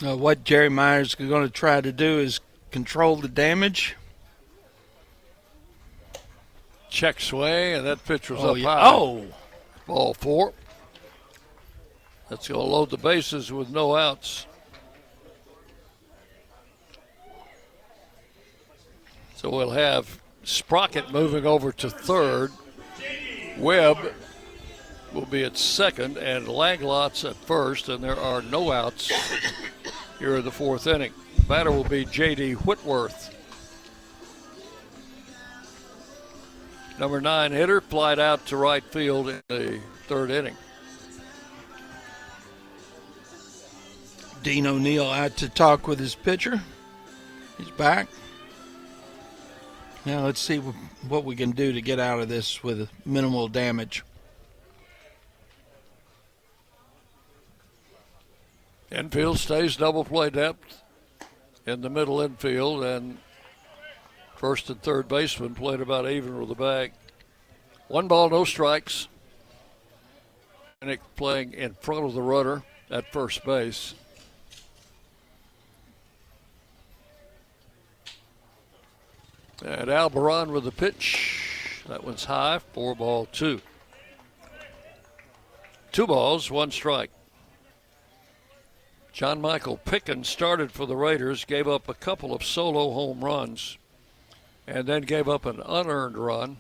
What Jerry Myers is going to try to do is control the damage. Check swing, and that pitch was up Yeah. high. Oh! Ball 4. That's going to load the bases with no outs. So we'll have Sprocket moving over to third. Webb will be at second, and Langlot's at first, and there are no outs here in the fourth inning. Batter will be J.D. Whitworth. Number 9 hitter flied out to right field in the third inning. Dean O'Neill out to talk with his pitcher. He's back. Now let's see what we can do to get out of this with minimal damage. Infield stays double play depth in the middle infield, and first and third baseman played about even with the bag. 1 ball, no strikes. Nick playing in front of the runner at first base. And Albaran with the pitch. That one's high, 4 ball, 2. 2 balls, 1 strike. John Michael Pickens started for the Raiders, gave up a couple of solo home runs, and then gave up an unearned run.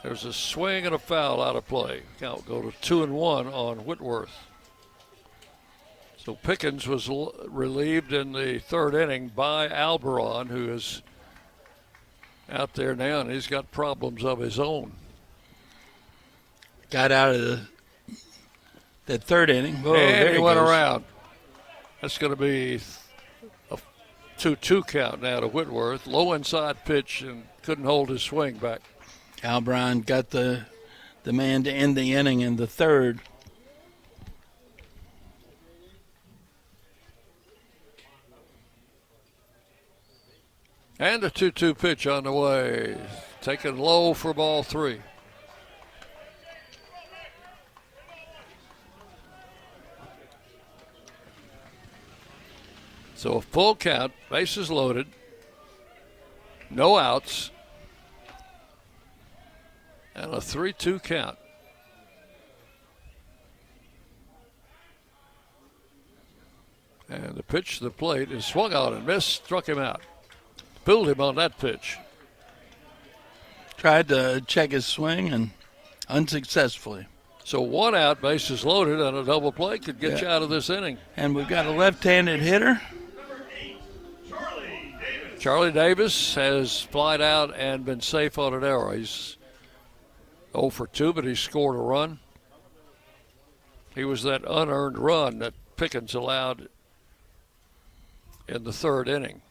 There's a swing and a foul out of play. Count go to 2-1 on Whitworth. So Pickens was relieved in the third inning by Albaran, who is out there now, and he's got problems of his own. Got out of the third inning. Oh, and he went around. That's going to be a 2-2 count now to Whitworth. Low inside pitch and couldn't hold his swing back. Albaran got the man to end the inning in the third. And a 2-2 pitch on the way. Taken low for ball 3. So a full count, bases loaded, no outs, and a 3-2 count. And the pitch to the plate is swung on and missed, struck him out. Pulled him on that pitch. Tried to check his swing and unsuccessfully. So 1 out, bases loaded, and a double play could get you out of this inning. And we've got a left-handed hitter. Charlie Davis has flied out and been safe on an error. He's 0 for 2, but he scored a run. He was that unearned run that Pickens allowed in the third inning.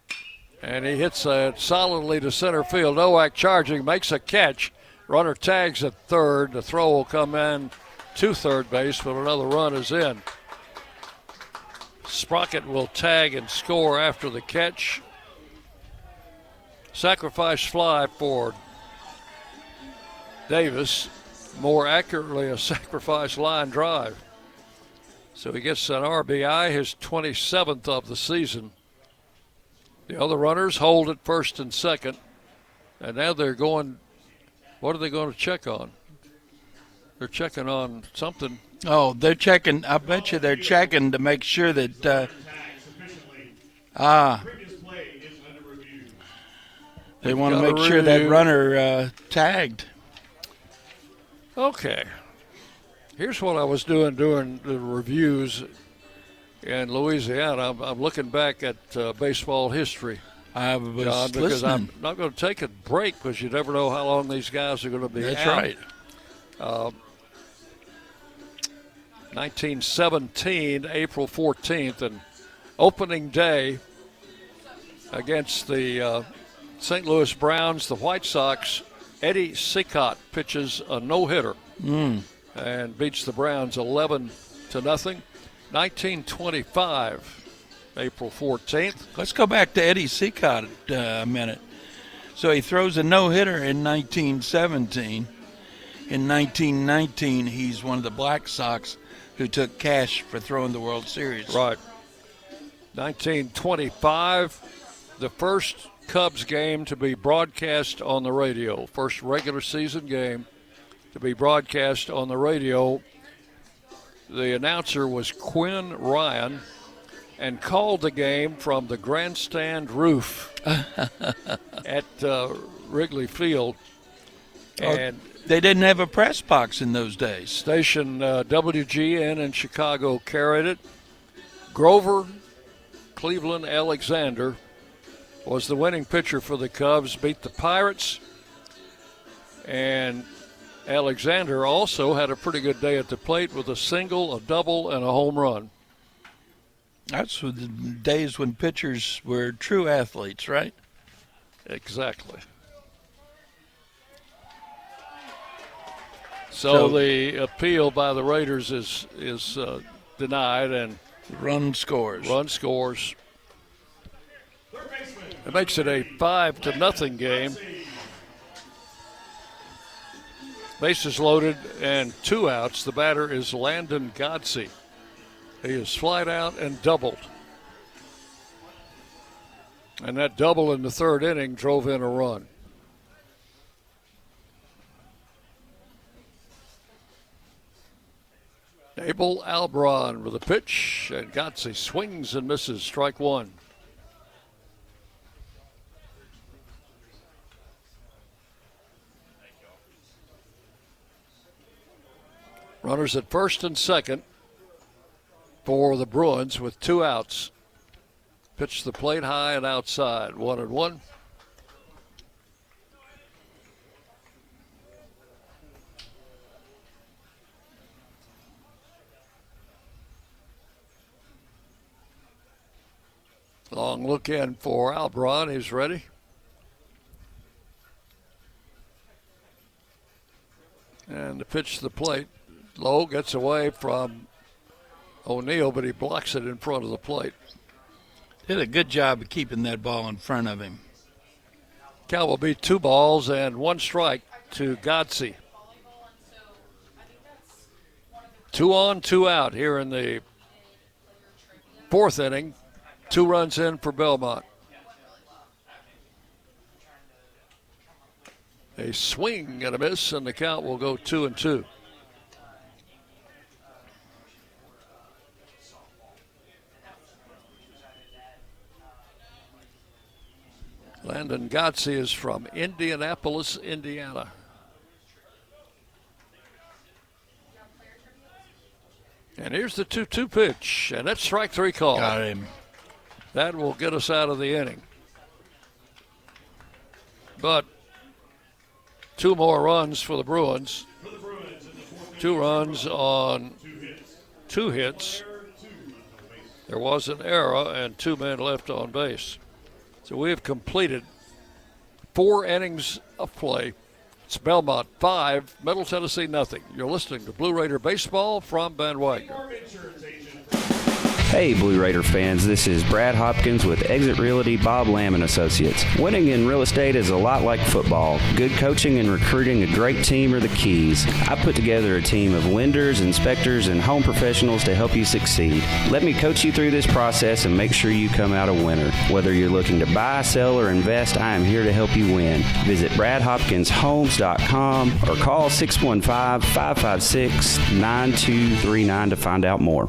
And he hits it solidly to center field. Nowak charging, makes a catch. Runner tags at third. The throw will come in to third base, but another run is in. Sprocket will tag and score after the catch. Sacrifice fly for Davis. More accurately, a sacrifice line drive. So he gets an RBI, his 27th of the season. The other runners hold at first and second. And now they're going, what are they going to check on? They're checking on something. Oh, they're checking. I bet you they're checking to make sure that. They want to make sure that runner tagged. Okay. Here's what I was doing during the reviews in Louisiana. I'm looking back at baseball history. I was John, because listening. I'm not going to take a break because you never know how long these guys are going to be That's out. right. 1917, April 14th, and opening day against the St. Louis Browns, the White Sox. Eddie Cicotte pitches a no-hitter and beats the Browns 11-0. 1925, April 14th. Let's go back to Eddie Cicotte a minute. So he throws a no-hitter in 1917. In 1919, he's one of the Black Sox who took cash for throwing the World Series. Right. 1925, the first Cubs game to be broadcast on the radio. First regular season game to be broadcast on the radio. The announcer was Quinn Ryan and called the game from the grandstand roof at Wrigley Field. And they didn't have a press box in those days. Station WGN in Chicago carried it. Grover Cleveland Alexander was the winning pitcher for the Cubs, beat the Pirates. And Alexander also had a pretty good day at the plate with a single, a double, and a home run. That's the days when pitchers were true athletes, right? Exactly. So the appeal by the Raiders is denied, and run scores. It makes it a 5-0 game. Bases loaded and 2 outs. The batter is Landon Godsey. He is flied out and doubled. And that double in the third inning drove in a run. Abel Albron with a pitch, and Godsey swings and misses. Strike one. Runners at first and second for the Bruins with 2 outs. Pitch the plate high and outside. 1-1. Long look in for Albron. He's ready. And the pitch to the plate. Low gets away from O'Neill, but he blocks it in front of the plate. Did a good job of keeping that ball in front of him. Count will be 2 balls and 1 strike to Godsey. 2 on, 2 out here in the 4th inning. 2 runs in for Belmont. A swing and a miss, and the count will go 2-2. Landon Godsey is from Indianapolis, Indiana. And here's the 2-2 pitch, and that's strike 3 call. Got him. That will get us out of the inning. But 2 more runs for the Bruins. 2 runs on 2 hits. There was an error and 2 men left on base. So we have completed 4 innings of play. It's Belmont 5, Middle Tennessee nothing. You're listening to Blue Raider Baseball from Van Wagner. Hey, Blue Raider fans, this is Brad Hopkins with Exit Realty Bob Lamb & Associates. Winning in real estate is a lot like football. Good coaching and recruiting a great team are the keys. I put together a team of lenders, inspectors, and home professionals to help you succeed. Let me coach you through this process and make sure you come out a winner. Whether you're looking to buy, sell, or invest, I am here to help you win. Visit BradHopkinsHomes.com or call 615-556-9239 to find out more.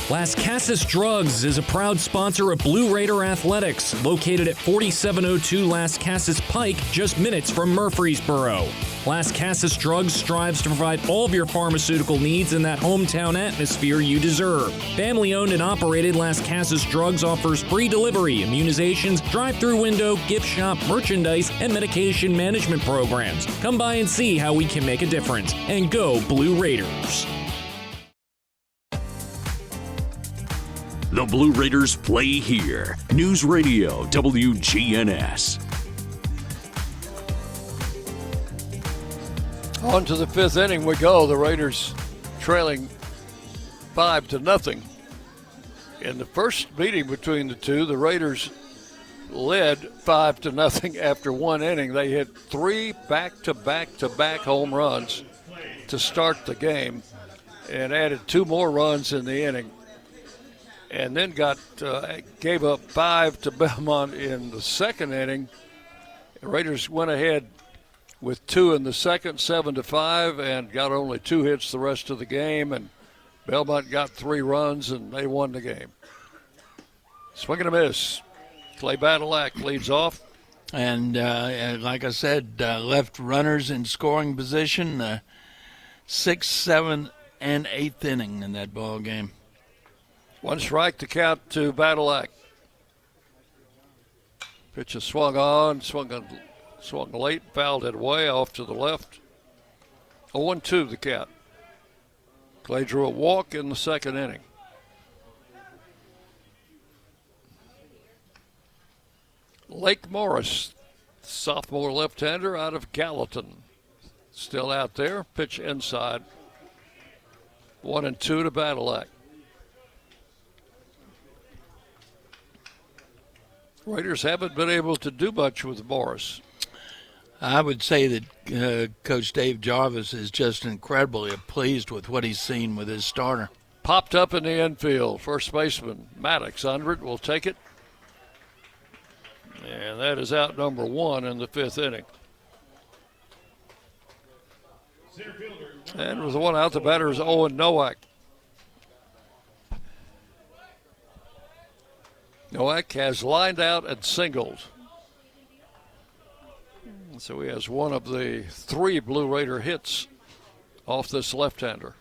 Las Casas Drugs is a proud sponsor of Blue Raider Athletics, located at 4702 Las Casas Pike, just minutes from Murfreesboro. Las Casas Drugs strives to provide all of your pharmaceutical needs in that hometown atmosphere you deserve. Family-owned and operated, Las Casas Drugs offers free delivery, immunizations, drive-through window, gift shop, merchandise, and medication management programs. Come by and see how we can make a difference. And go Blue Raiders! The Blue Raiders play here. News Radio WGNS. On to the 5th inning we go. The Raiders trailing 5-0. In the first meeting between the two, the Raiders led 5-0 after 1 inning. They hit 3 back-to-back-to-back home runs to start the game and added 2 more runs in the inning. and then gave up 5 to Belmont in the second inning. The Raiders went ahead with 2 in the second, 7-5, and got only 2 hits the rest of the game. And Belmont got 3 runs, and they won the game. Swing and a miss. Clay Badalak leads off. And like I said, left runners in scoring position, 6th, 7th, and 8th inning in that ball game. 1 strike to count to Badalak. Pitch is swung on, swung late, fouled it away off to the left. 0-2 the count. Clay drew a walk in the second inning. Lake Morris, sophomore left-hander out of Gallatin. Still out there, pitch inside. 1-2 to Badalak. Raiders haven't been able to do much with Morris. I would say that Coach Dave Jarvis is just incredibly pleased with what he's seen with his starter. Popped up in the infield. First baseman Maddox under it will take it. And that is out number 1 in the 5th inning. And with the one out, the batter is Owen Nowak. Nowak has lined out and singled. So he has one of the 3 Blue Raider hits off this left-hander.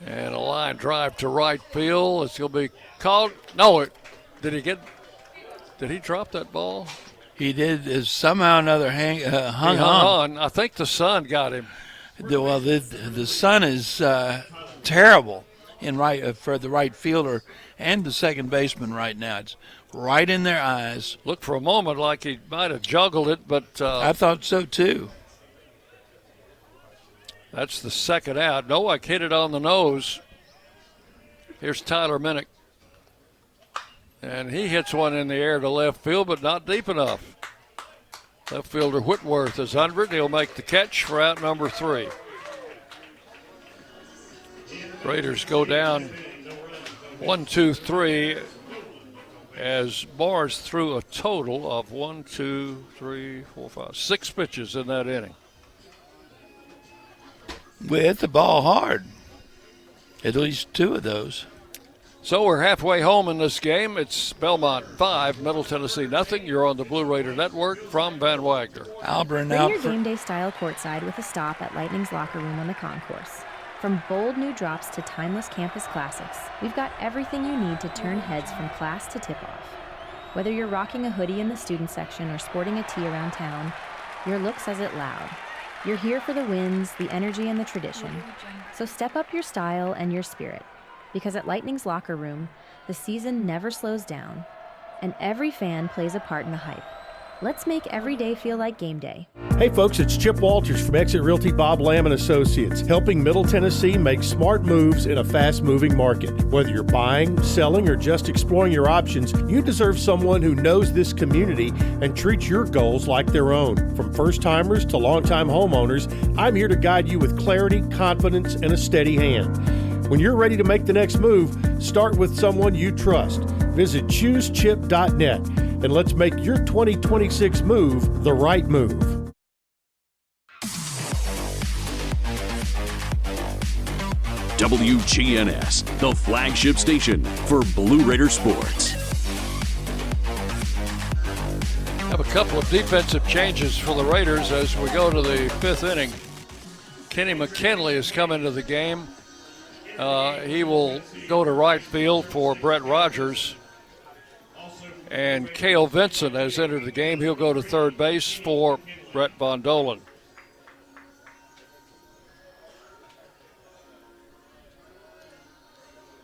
And a line drive to right field. It's going to be called. No, did he drop that ball? He did somehow or another hung on. I think the sun got him. Well, the sun is terrible for the right fielder and the second baseman right now. It's right in their eyes. Looked for a moment like he might have juggled it, but I thought so too. That's the second out. Nowak hit it on the nose. Here's Tyler Minnick. And he hits one in the air to left field, but not deep enough. Left fielder Whitworth is under it. He'll make the catch for out number 3. Raiders go down 1, 2, 3 as Morris threw a total of 1, 2, 3, 4, 5, 6 pitches in that inning. We hit the ball hard. At least 2 of those. So we're halfway home in this game. It's Belmont 5, Middle Tennessee nothing. You're on the Blue Raider Network from Van Wagner. Albron Bring out your for game day style courtside with a stop at Lightning's Locker Room on the concourse. From bold new drops to timeless campus classics, we've got everything you need to turn heads from class to tip-off. Whether you're rocking a hoodie in the student section or sporting a tee around town, your look says it loud. You're here for the wins, the energy, and the tradition. So step up your style and your spirit. Because at Lightning's Locker Room, the season never slows down, and every fan plays a part in the hype. Let's make every day feel like game day. Hey folks, it's Chip Walters from Exit Realty Bob Lamb & Associates, helping Middle Tennessee make smart moves in a fast-moving market. Whether you're buying, selling, or just exploring your options, you deserve someone who knows this community and treats your goals like their own. From first-timers to long-time homeowners, I'm here to guide you with clarity, confidence, and a steady hand. When you're ready to make the next move, start with someone you trust. Visit choosechip.net and let's make your 2026 move the right move. WGNS, the flagship station for Blue Raider sports. Have a couple of defensive changes for the Raiders as we go to the 5th inning. Kenny McKinley has come into the game. He will go to right field for Brett Rogers. And Cale Vincent has entered the game. He'll go to third base for Brett Von Dolan.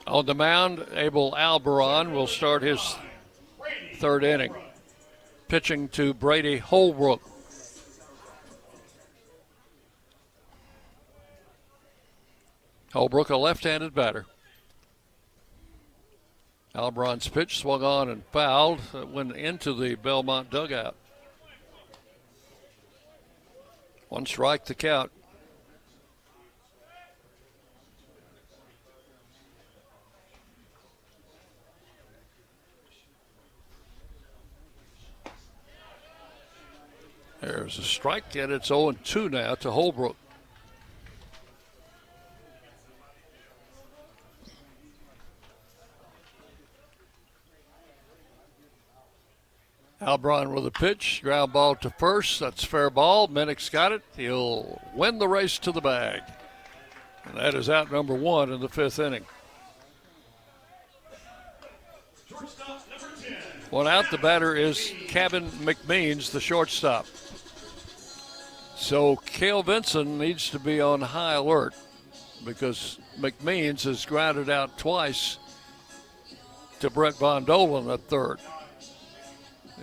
On the mound, Abel Alberon will start his 3rd inning. Pitching to Brady Holbrook. Holbrook, a left-handed batter. Alberon's pitch swung on and fouled. It went into the Belmont dugout. 1 strike to count. There's a strike, and it's 0-2 now to Holbrook. Albron with a pitch, ground ball to first. That's fair ball. Minnick's got it. He'll win the race to the bag. And that is out number 1 in the 5th inning. One out. The batter is Cabin McMeans, the shortstop. So Cale Vinson needs to be on high alert because McMeans has grounded out twice to Brett Bondolan at third.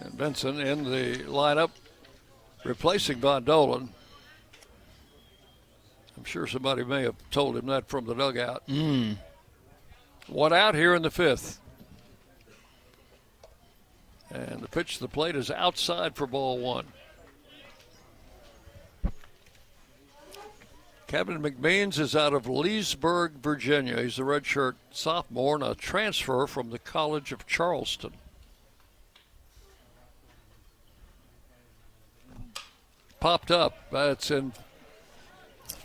And Vinson in the lineup replacing Bondolan. I'm sure somebody may have told him that from the dugout. One out here in the 5th. And the pitch to the plate is outside for ball 1. Cabin McMeans is out of Leesburg, Virginia. He's a redshirt sophomore and a transfer from the College of Charleston. Popped up. That's in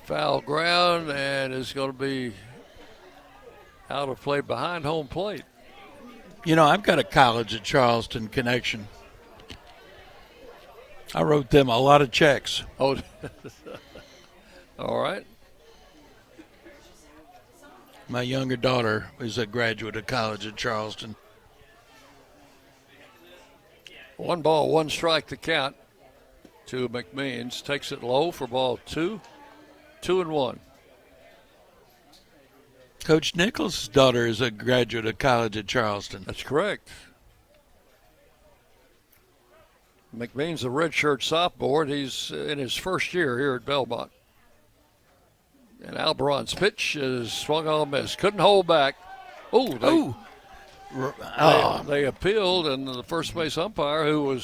foul ground and is going to be out of play behind home plate. You know, I've got a College of Charleston connection. I wrote them a lot of checks. Oh, all right. My younger daughter is a graduate of College of Charleston. 1 ball, 1 strike to count to McMeans. Takes it low for ball 2. 2-1. Coach Nichols' daughter is a graduate of College of Charleston. That's correct. McMeans, a redshirt sophomore. He's in his first year here at Belmont. And Albron's pitch is swung on miss. Couldn't hold back. They appealed, and the first base umpire, who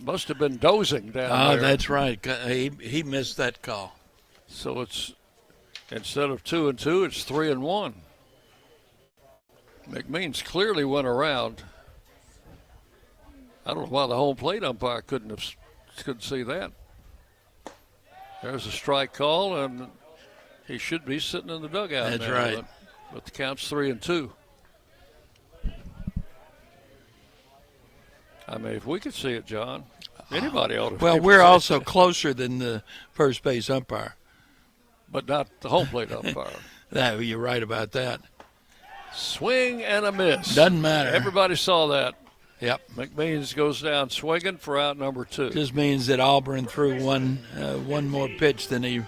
must have been dozing down there. Oh, that's right. He missed that call. So it's instead of 2-2, it's 3-1. McMeans clearly went around. I don't know why the home plate umpire couldn't see that. There's a strike call, and he should be sitting in the dugout. That's now, right. But the count's 3-2. I mean, if we could see it, John, anybody ought to. Well, we're also closer than the first base umpire. But not the home plate umpire. You're right about that. Swing and a miss. Doesn't matter. Everybody saw that. Yep. McMeans goes down swinging for out number 2. Just means that Auburn threw one more pitch than he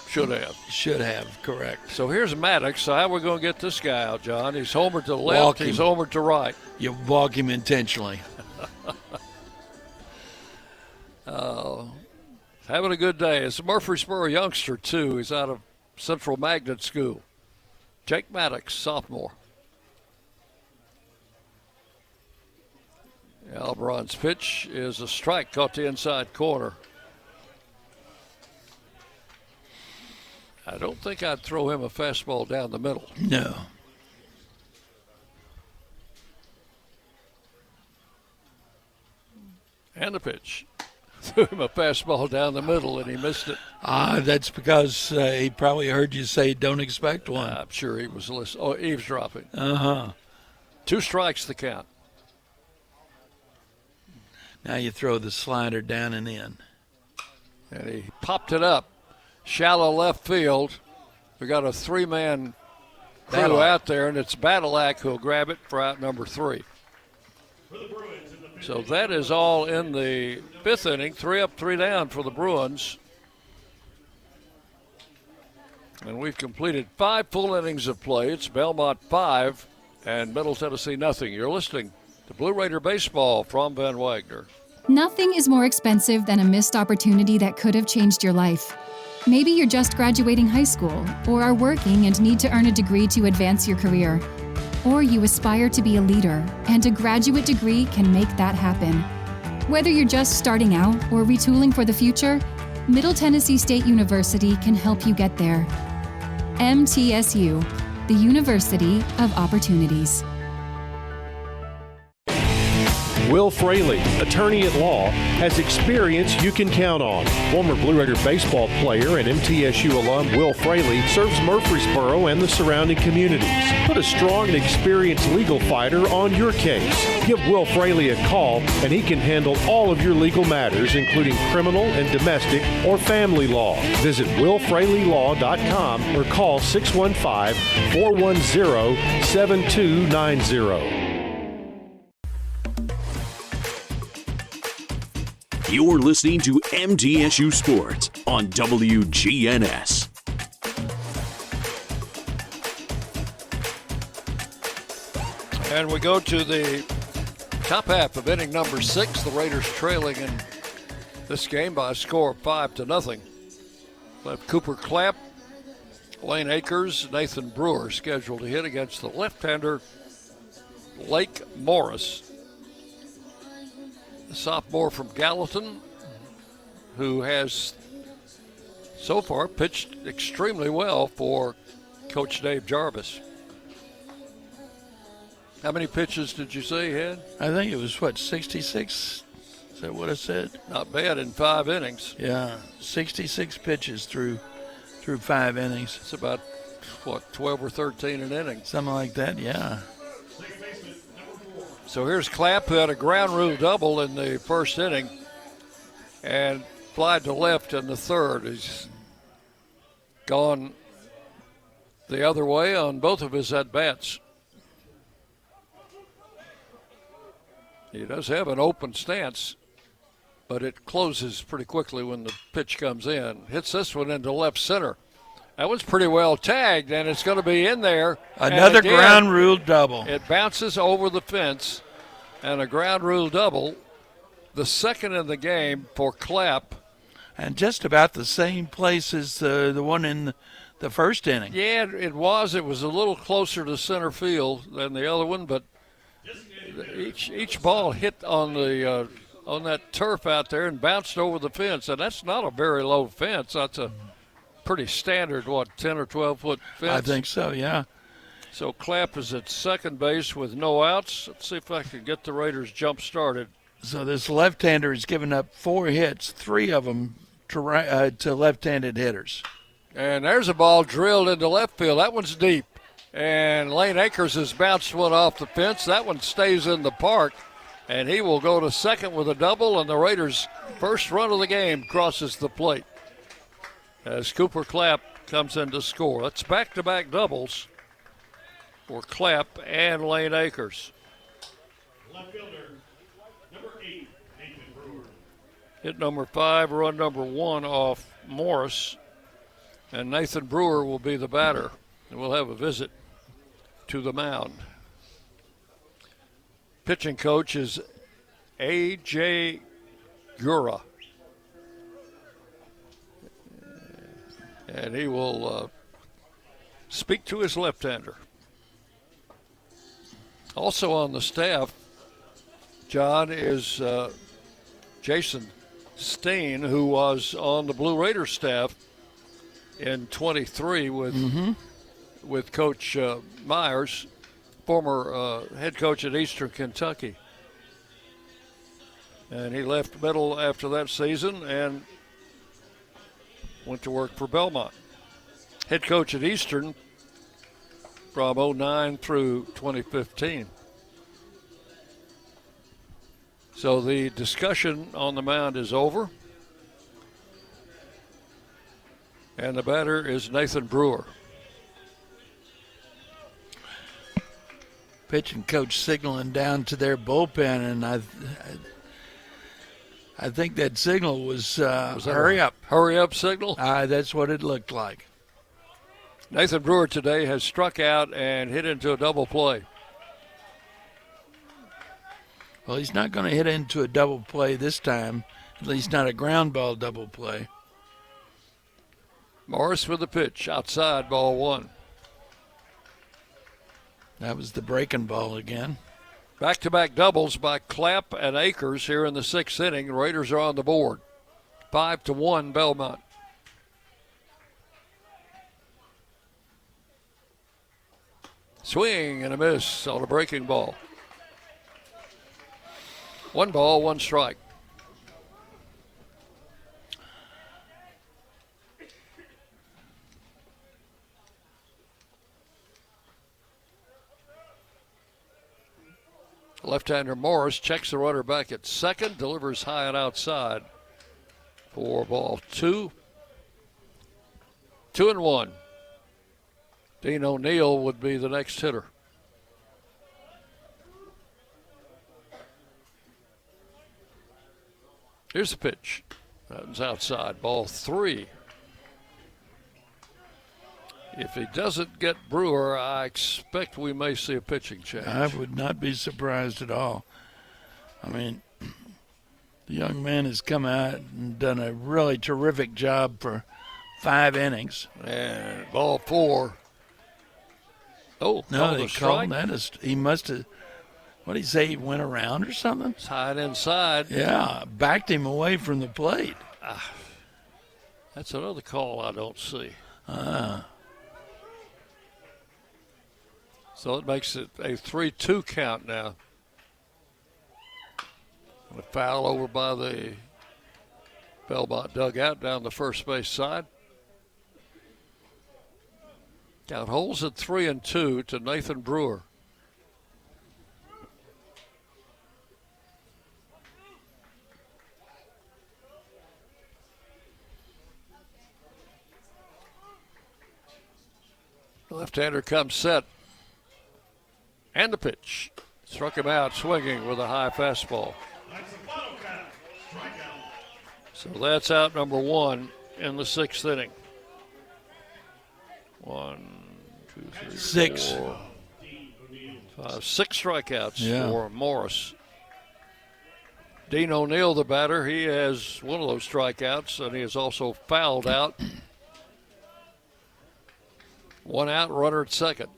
should have. Should have, correct. So here's Maddox. So how are we going to get this guy out, John? He's homered to the left. He's homered to right. You walk him intentionally. Having a good day. It's a Murfreesboro youngster, too. He's out of Central Magnet School. Jake Maddox, sophomore. Albron's pitch is a strike, caught the inside corner. I don't think I'd throw him a fastball down the middle. No. And the pitch. Threw him a fastball down the middle, and he missed it. That's because he probably heard you say don't expect one. I'm sure he was listening. Oh, eavesdropping. 2 strikes the count. Now you throw the slider down and in. And he popped it up. Shallow left field. We got a 3-man crew out there, and it's Badalak who'll grab it for out number 3. So that is all in the 5th inning. 3 up, 3 down for the Bruins. And we've completed 5 full innings of play. It's Belmont 5 and Middle Tennessee nothing. You're listening to Blue Raider Baseball from Van Wagner. Nothing is more expensive than a missed opportunity that could have changed your life. Maybe you're just graduating high school or are working and need to earn a degree to advance your career. Or you aspire to be a leader, and a graduate degree can make that happen. Whether you're just starting out or retooling for the future, Middle Tennessee State University can help you get there. MTSU, the University of Opportunities. Will Fraley, attorney at law, has experience you can count on. Former Blue Raider baseball player and MTSU alum Will Fraley serves Murfreesboro and the surrounding communities. Put a strong and experienced legal fighter on your case. Give Will Fraley a call and he can handle all of your legal matters, including criminal and domestic or family law. Visit willfraleylaw.com or call 615-410-7290. You're listening to MTSU Sports on WGNS. And we go to the top half of inning number 6. The Raiders trailing in this game by a score of 5-0. Left Cooper Clapp, Lane Akers, Nathan Brewer scheduled to hit against the left-hander Lake Morris, the sophomore from Gallatin, who has so far pitched extremely well for Coach Dave Jarvis. How many pitches did you say he had? I think it was, 66? Is that what I said? Not bad in 5 innings. Yeah, 66 pitches through 5 innings. It's about, 12 or 13 an inning. Something like that, yeah. So here's Clapp, who had a ground rule double in the first inning and flied to left in the third. He's gone the other way on both of his at-bats. He does have an open stance, but it closes pretty quickly when the pitch comes in. Hits this one into left center. That one's pretty well tagged, and it's going to be in there. Another ground rule double. It bounces over the fence, and a ground rule double, the second in the game for Clapp. And just about the same place as the one in the first inning. Yeah, it was. It was a little closer to center field than the other one, but each ball hit on the on that turf out there and bounced over the fence, and that's not a very low fence. That's a pretty standard, 10 or 12 foot fence? I think so, yeah. So Clapp is at second base with no outs. Let's see if I can get the Raiders jump started. So this left-hander has given up 4 hits, 3 of them to left-handed hitters. And there's a ball drilled into left field. That one's deep. And Lane Akers has bounced one off the fence. That one stays in the park. And he will go to second with a double, and the Raiders' first run of the game crosses the plate as Cooper Clapp comes in to score. That's back-to-back doubles for Clapp and Lane Akers. Left fielder, number 8, Nathan Brewer. Hit number 5, run number 1 off Morris. And Nathan Brewer will be the batter. And we'll have a visit to the mound. Pitching coach is A.J. Gura. And he will speak to his left-hander. Also on the staff, John, is Jason Steen, who was on the Blue Raiders staff in 23 with Coach Myers, former head coach at Eastern Kentucky. And he left Middle after that season and went to work for Belmont. Head coach at Eastern from 09 through 2015. So the discussion on the mound is over. And the batter is Nathan Brewer. Pitching coach signaling down to their bullpen, and I think that signal was hurry up. Hurry up signal? That's what it looked like. Nathan Brewer today has struck out and hit into a double play. Well, he's not going to hit into a double play this time, at least not a ground ball double play. Morris with the pitch, outside, ball 1. That was the breaking ball again. Back-to-back doubles by Clapp and Akers here in the 6th inning. The Raiders are on the board. 5-1 Belmont. Swing and a miss on a breaking ball. 1 ball, 1 strike. Left-hander Morris checks the runner back at second, delivers high and outside for ball 2. 2-1. Dean O'Neill would be the next hitter. Here's the pitch. That was outside. Ball 3. If he doesn't get Brewer, I expect we may see a pitching change. I would not be surprised at all. I mean, the young man has come out and done a really terrific job for 5 innings. And ball 4. Oh, No, called they a called strike. that. He must have, what did he say, he went around or something? It's high and inside. Yeah, backed him away from the plate. That's another call I don't see. So it makes it a 3-2 count now. A foul over by the Belmont dugout down the first base side. Count holds at 3-2 to Nathan Brewer. Left-hander comes set. And the pitch. Struck him out swinging with a high fastball. So that's out number 1 in the 6th inning. 1, 2, 3, 6. 4, 5, 6 strikeouts for Morris. Dean O'Neill, the batter, he has one of those strikeouts, and he is also fouled out. 1 out, runner at second.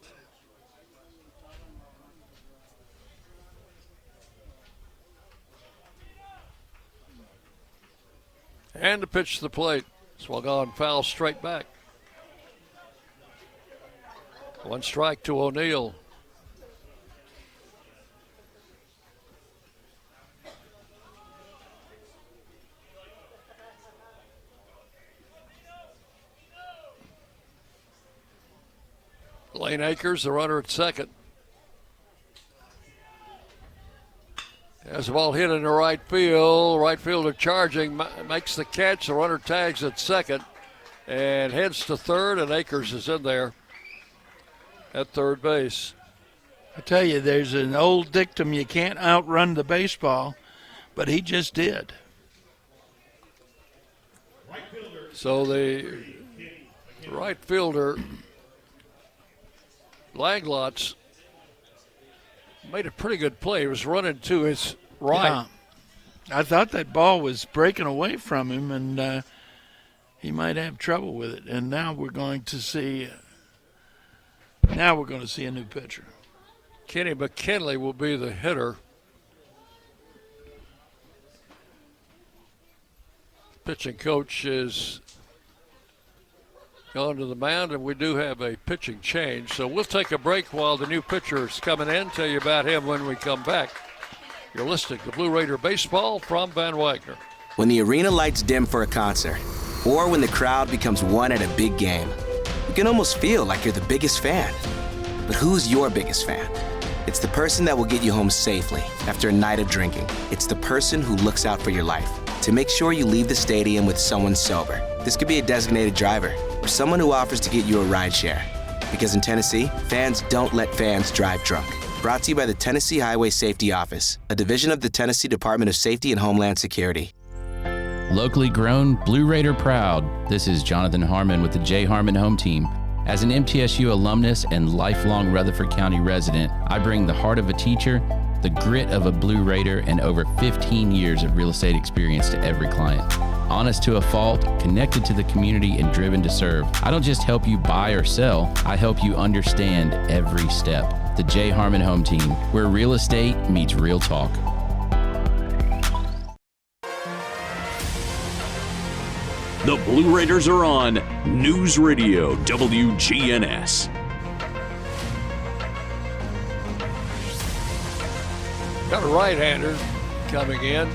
And the pitch to the plate. Swung on, foul straight back. 1 strike to O'Neill. Lane Akers, the runner at second. As the ball hit into right field, right fielder charging, makes the catch. The runner tags at second and heads to third, and Akers is in there at third base. I tell you, there's an old dictum, you can't outrun the baseball, but he just did. So the right fielder, Langlotz, made a pretty good play. He was running to his right. Yeah. I thought that ball was breaking away from him, and he might have trouble with it. And now we're going to see. Now we're going to see a new pitcher. Kenny McKinley will be the hitter. Pitching coach is gone to the mound, and we do have a pitching change. So we'll take a break while the new pitcher is coming in. Tell you about him when we come back. You're listening to Blue Raider Baseball from Van Wagner. When the arena lights dim for a concert, or when the crowd becomes one at a big game, you can almost feel like you're the biggest fan. But who's your biggest fan? It's the person that will get you home safely after a night of drinking. It's the person who looks out for your life to make sure you leave the stadium with someone sober. This could be a designated driver or someone who offers to get you a ride share. Because in Tennessee, fans don't let fans drive drunk. Brought to you by the Tennessee Highway Safety Office, a division of the Tennessee Department of Safety and Homeland Security. Locally grown, Blue Raider proud. This is Jonathan Harmon with the J. Harmon Home Team. As an MTSU alumnus and lifelong Rutherford County resident, I bring the heart of a teacher, the grit of a Blue Raider, and over 15 years of real estate experience to every client. Honest to a fault, connected to the community, and driven to serve. I don't just help you buy or sell, I help you understand every step. The J. Harmon Home Team, where real estate meets real talk. The Blue Raiders are on News Radio WGNS. Got a right-hander coming in.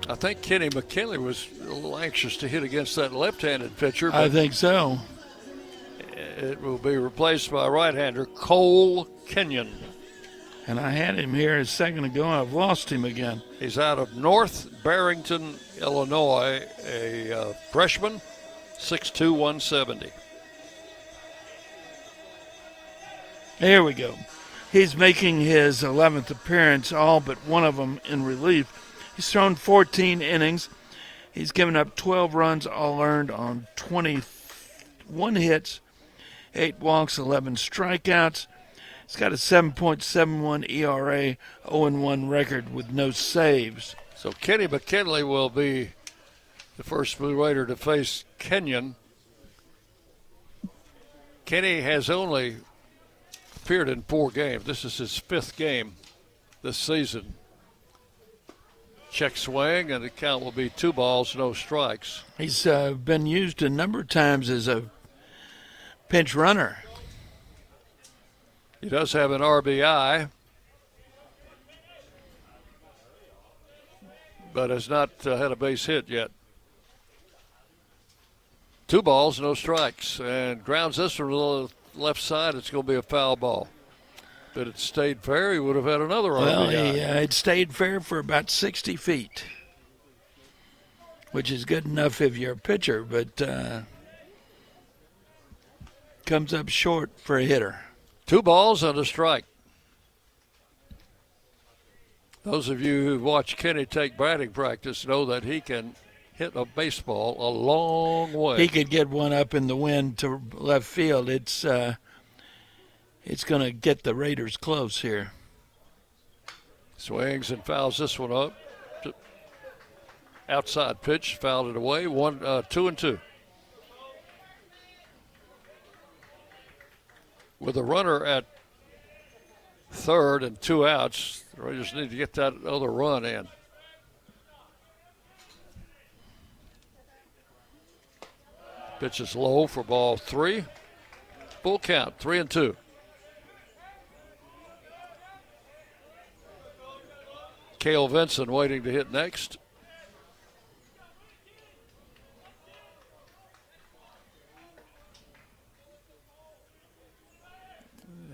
I think Kenny McKinley was a little anxious to hit against that left-handed pitcher. I think so. It will be replaced by right-hander Cole Kenyon. And I had him here a second ago. I've lost him again. He's out of North Barrington, Illinois, a freshman, 6'2", 170. There we go. He's making his 11th appearance, all but one of them in relief. He's thrown 14 innings. He's given up 12 runs, all earned on 21 hits, 8 walks, 11 strikeouts. He's got a 7.71 ERA, 0-1 record with no saves. So Kenny McKinley will be the first Blue Raider to face Kenyon. Kenny has only appeared in 4 games. This is his 5th game this season. Check swing, and the count will be 2 balls, no strikes. He's been used a number of times as a pinch runner. He does have an RBI, but has not had a base hit yet. 2 balls, no strikes, and grounds this from the left side. It's going to be a foul ball. If it had stayed fair, he would have had another RBI. Well, it stayed fair for about 60 feet, which is good enough if you're a pitcher, but comes up short for a hitter. 2 balls and a strike. Those of you who watch Kenny take batting practice know that he can hit a baseball a long way. He could get one up in the wind to left field. It's going to get the Raiders close here. Swings and fouls this one up. Outside pitch, fouled it away. 2-2. With a runner at third and 2 outs, the Raiders need to get that other run in. Pitch is low for ball 3. Full count, 3-2. Cale Vinson waiting to hit next.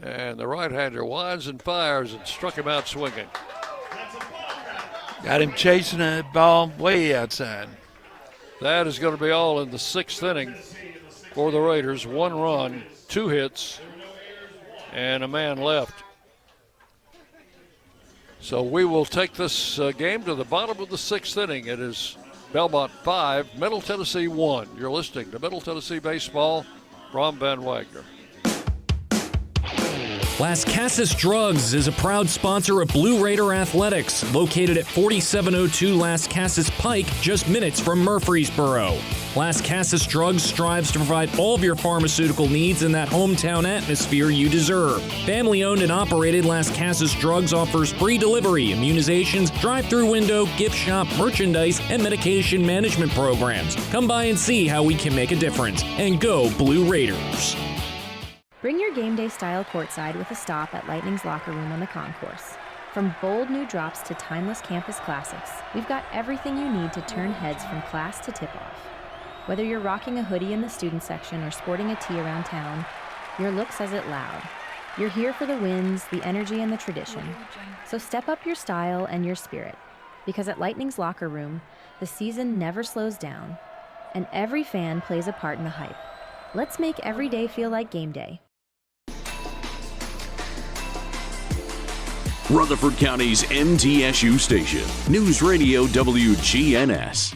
And the right-hander winds and fires and struck him out swinging. Got him chasing a ball way outside. That is going to be all in the 6th inning for the Raiders. 1 run, 2 hits, and a man left. So we will take this game to the bottom of the 6th inning. It is Belmont 5, Middle Tennessee 1. You're listening to Middle Tennessee Baseball. Ron Van Wagner. Las Casas Drugs is a proud sponsor of Blue Raider Athletics, located at 4702 Las Casas Pike, just minutes from Murfreesboro. Las Casas Drugs strives to provide all of your pharmaceutical needs in that hometown atmosphere you deserve. Family-owned and operated, Las Casas Drugs offers free delivery, immunizations, drive-through window, gift shop, merchandise, and medication management programs. Come by and see how we can make a difference. And go Blue Raiders! Bring your game day style courtside with a stop at Lightning's locker room on the concourse. From bold new drops to timeless campus classics, we've got everything you need to turn heads from class to tip-off. Whether you're rocking a hoodie in the student section or sporting a tee around town, your look says it loud. You're here for the wins, the energy, and the tradition. So step up your style and your spirit, because at Lightning's locker room, the season never slows down, and every fan plays a part in the hype. Let's make every day feel like game day. Rutherford County's MTSU station, News Radio WGNS.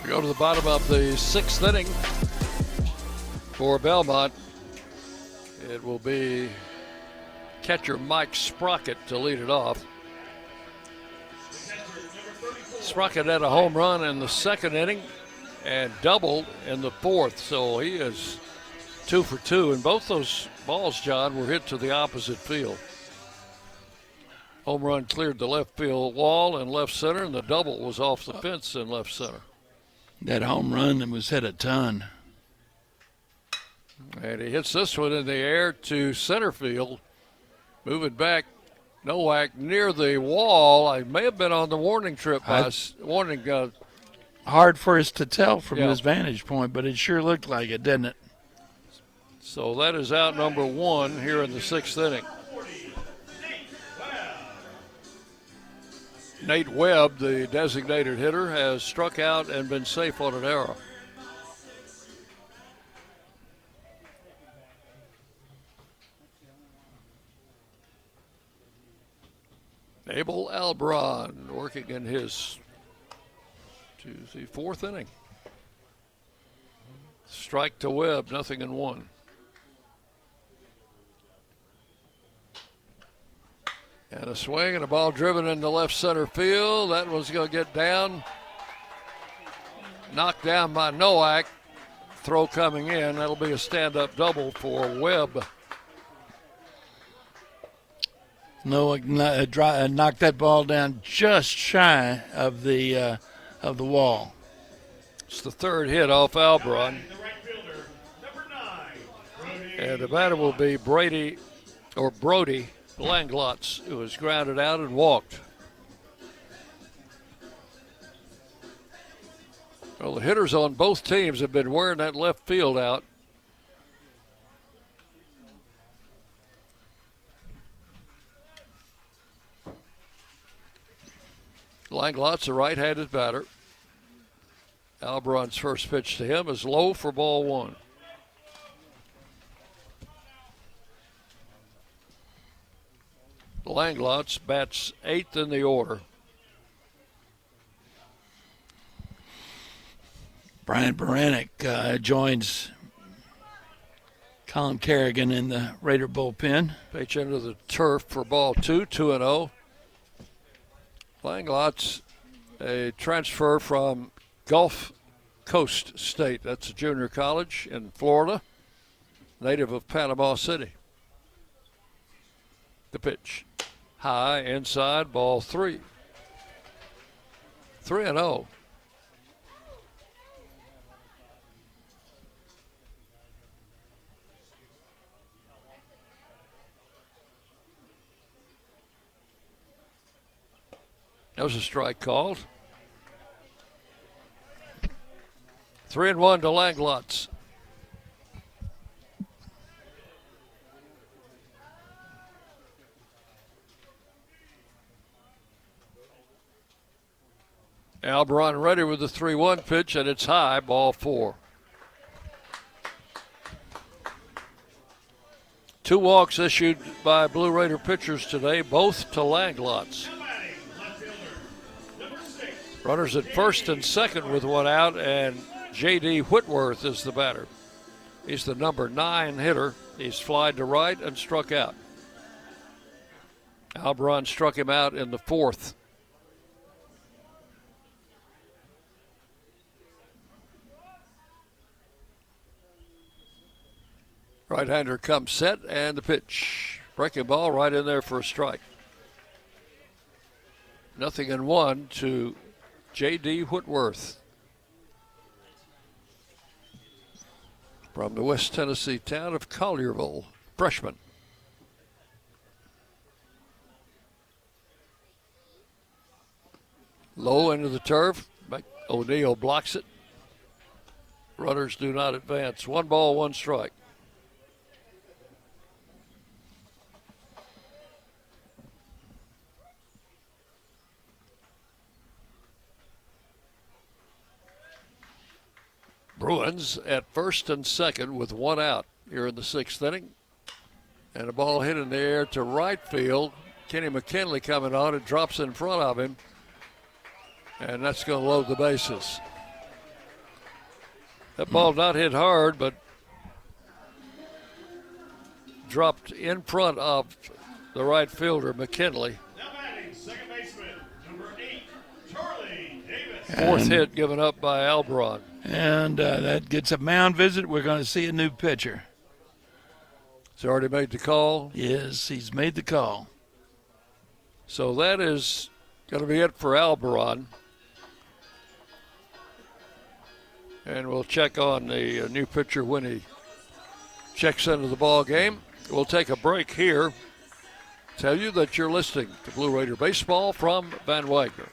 We go to the bottom of the 6th inning for Belmont. It will be catcher Mike Sprocket to lead it off. Sprocket had a home run in the 2nd inning and doubled in the 4th, so he is 2 for 2, and both those balls, John, were hit to the opposite field. Home run cleared the left field wall and left center, and the double was off the fence in left center. That home run was hit a ton. And he hits this one in the air to center field. Moving back, Nowak near the wall. I may have been on the warning trip. Hard for us to tell from his vantage point, but it sure looked like it, didn't it? So that is out number 1 here in the 6th inning. Nate Webb, the designated hitter, has struck out and been safe on an error. Abel Albron working in his 4th inning. Strike to Webb, 0-1. And a swing and a ball driven into left center field. That one's going to get down. Knocked down by Nowak. Throw coming in. That'll be a stand-up double for Webb. Nowak knocked that ball down just shy of the wall. It's the 3rd hit off Albron. And the batter will be Brody Langlotz, who was grounded out and walked. Well, the hitters on both teams have been wearing that left field out. Langlotz, a right-handed batter. Albron's first pitch to him is low for ball 1. Langlotz bats 8th in the order. Brian Baranek joins Colin Kerrigan in the Raider bullpen. Pitch into the turf for ball 2, 2-0. Langlotz, a transfer from Gulf Coast State. That's a junior college in Florida, native of Panama City. The pitch. High, inside, ball 3. 3-0. That was a strike called. 3-1 to Langlotz. Albron ready with the 3-1 pitch, and it's high, ball 4. 2 walks issued by Blue Raider pitchers today, both to Langlotz. Runners at first and second with 1 out, and J.D. Whitworth is the batter. He's the number 9 hitter. He's flied to right and struck out. Albron struck him out in the 4th. Right-hander comes set, and the pitch. Breaking ball right in there for a strike. 0-1 to J.D. Whitworth from the West Tennessee town of Collierville, freshman. Low into the turf. O'Neill blocks it. Runners do not advance. 1 ball, 1 strike. Bruins at first and second with 1 out here in the 6th inning. And a ball hit in the air to right field. Kenny McKinley coming on. It drops in front of him. And that's going to load the bases. That ball not hit hard, but dropped in front of the right fielder, McKinley. Now batting, second baseman, number 8, Charlie Davis. 4th hit given up by Albron. And that gets a mound visit. We're going to see a new pitcher. He's already made the call? Yes, he's made the call. So that is going to be it for Albron. And we'll check on the new pitcher when he checks into the ball game. We'll take a break here. Tell you that you're listening to Blue Raider Baseball from Van Wagner.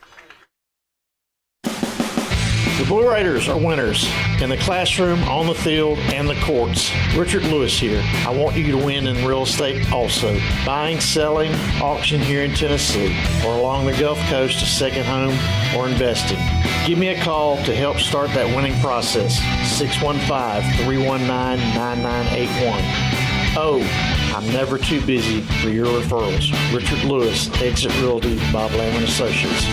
The Blue Raiders are winners in the classroom, on the field, and the courts. Richard Lewis here. I want you to win in real estate also. Buying, selling, auction here in Tennessee, or along the Gulf Coast, a second home, or investing. Give me a call to help start that winning process. 615-319-9981. Oh, I'm never too busy for your referrals. Richard Lewis, Exit Realty, Bob Lamb & Associates.